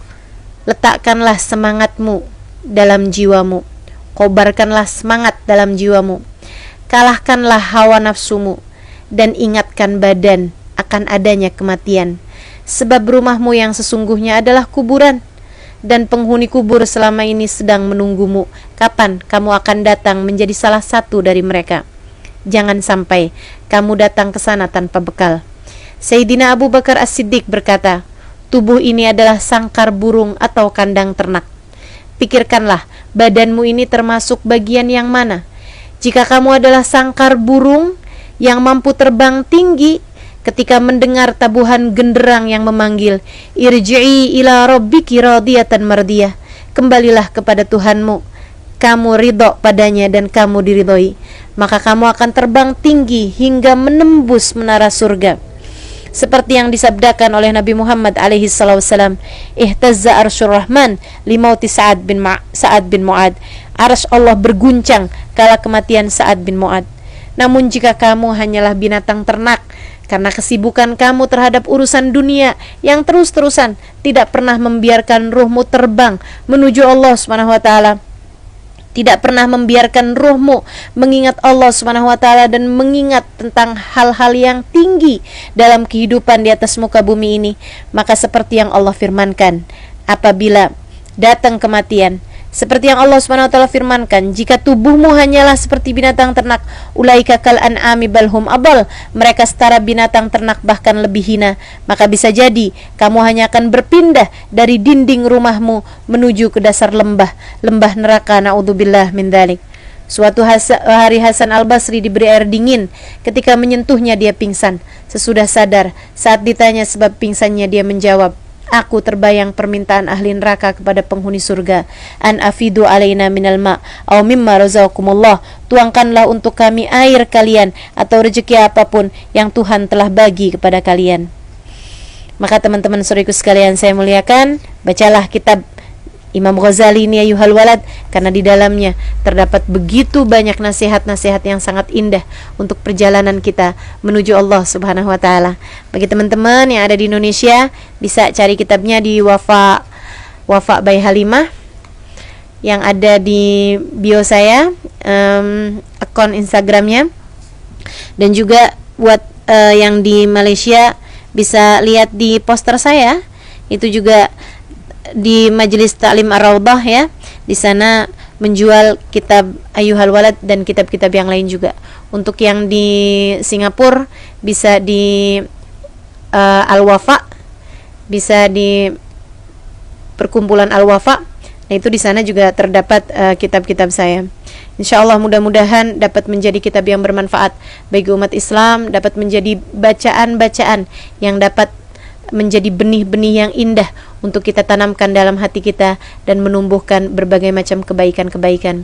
letakkanlah semangatmu dalam jiwamu, kobarkanlah semangat dalam jiwamu, kalahkanlah hawa nafsumu, dan ingatkan badan akan adanya kematian. Sebab rumahmu yang sesungguhnya adalah kuburan, dan penghuni kubur selama ini sedang menunggumu. Kapan kamu akan datang menjadi salah satu dari mereka? Jangan sampai kamu datang ke sana tanpa bekal." Sayyidina Abu Bakar As-Siddiq berkata, "Tubuh ini adalah sangkar burung atau kandang ternak. Pikirkanlah, badanmu ini termasuk bagian yang mana? Jika kamu adalah sangkar burung yang mampu terbang tinggi, ketika mendengar tabuhan genderang yang memanggil, irji'i ila rabbiki radiyatan mardiyah, kembalilah kepada Tuhanmu, kamu ridho padanya dan kamu diridhoi, maka kamu akan terbang tinggi hingga menembus menara surga." Seperti yang disabdakan oleh Nabi Muhammad alaihi wasallam, "Ihtazza arsyur rahman limauti Sa'ad bin Mu'ad." Arsy Allah berguncang kala kematian Sa'ad bin Mu'ad. Namun jika kamu hanyalah binatang ternak, karena kesibukan kamu terhadap urusan dunia yang terus-terusan tidak pernah membiarkan ruhmu terbang menuju Allah Subhanahu wa taala, tidak pernah membiarkan ruhmu mengingat Allah Subhanahu wa taala dan mengingat tentang hal-hal yang tinggi dalam kehidupan di atas muka bumi ini, maka seperti yang Allah firmankan, apabila datang kematian, seperti yang Allah Subhanahu wa taala firmankan, jika tubuhmu hanyalah seperti binatang ternak, ulaika kal an'ami balhum abal, mereka setara binatang ternak bahkan lebih hina, maka bisa jadi kamu hanya akan berpindah dari dinding rumahmu menuju ke dasar lembah neraka, naudzubillah min dzalik. Suatu hari Hasan Al-Basri diberi air dingin. Ketika menyentuhnya dia pingsan. Sesudah sadar, saat ditanya sebab pingsannya, dia menjawab, "Aku terbayang permintaan ahli neraka kepada penghuni surga, an afidu alaina minal ma aw mimma razaqakumullah, tuangkanlah untuk kami air kalian atau rezeki apapun yang Tuhan telah bagi kepada kalian." Maka teman-teman saudaraku sekalian saya muliakan, bacalah kitab Imam Ghazali ini ayuhal walad, karena di dalamnya terdapat begitu banyak nasihat-nasihat yang sangat indah untuk perjalanan kita menuju Allah Subhanahu wa taala. Bagi teman-teman yang ada di Indonesia, bisa cari kitabnya di Wafa by Halimah yang ada di bio saya, akun Instagramnya. Dan juga buat yang di Malaysia bisa lihat di poster saya, itu juga di Majelis Ta'lim Ar-Raudhah ya. Di sana menjual kitab Ayyuhal Walad dan kitab-kitab yang lain juga. Untuk yang di Singapura bisa di Al-Wafa, bisa di perkumpulan Al-Wafa. Nah, itu di sana juga terdapat kitab-kitab saya. Insyaallah mudah-mudahan dapat menjadi kitab yang bermanfaat bagi umat Islam, dapat menjadi bacaan-bacaan yang dapat menjadi benih-benih yang indah untuk kita tanamkan dalam hati kita dan menumbuhkan berbagai macam kebaikan-kebaikan.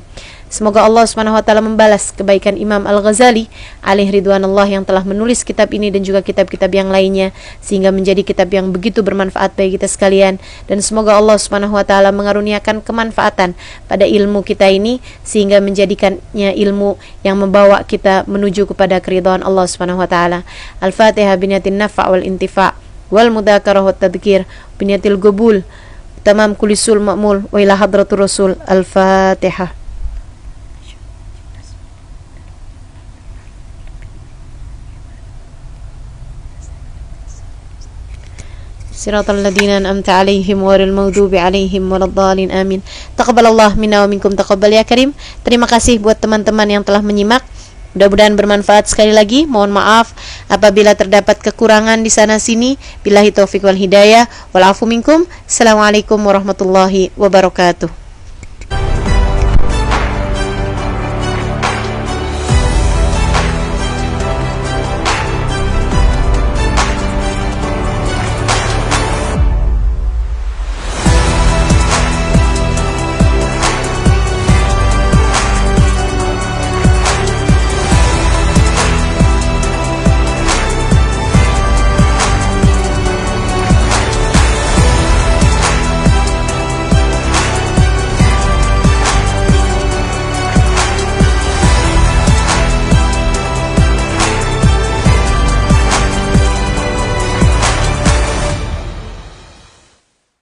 Semoga Allah SWT membalas kebaikan Imam Al-Ghazali alaih ridwanullah yang telah menulis kitab ini dan juga kitab-kitab yang lainnya, sehingga menjadi kitab yang begitu bermanfaat bagi kita sekalian. Dan semoga Allah SWT mengaruniakan kemanfaatan pada ilmu kita ini, sehingga menjadikannya ilmu yang membawa kita menuju kepada keridhaan Allah SWT. Al-Fatihah biniyatin nafa' wal intifa' wal mudzakarah wat tadhkir biniyatil qubul tamam kulisul ma'mul wa ila hadratur rasul. Al-Fatihah. Siratal ladzina an'amta 'alaihim ghairil maghdubi 'alaihim waladdallin. Amin. Taqabbalallahu minna wa minkum taqabbal ya karim. Terima kasih buat teman-teman yang telah menyimak. Mudah-mudahan bermanfaat. Sekali lagi mohon maaf apabila terdapat kekurangan di sana sini. Billahi taufik wal hidayah. Wal afu minkum. Assalamualaikum warahmatullahi wabarakatuh.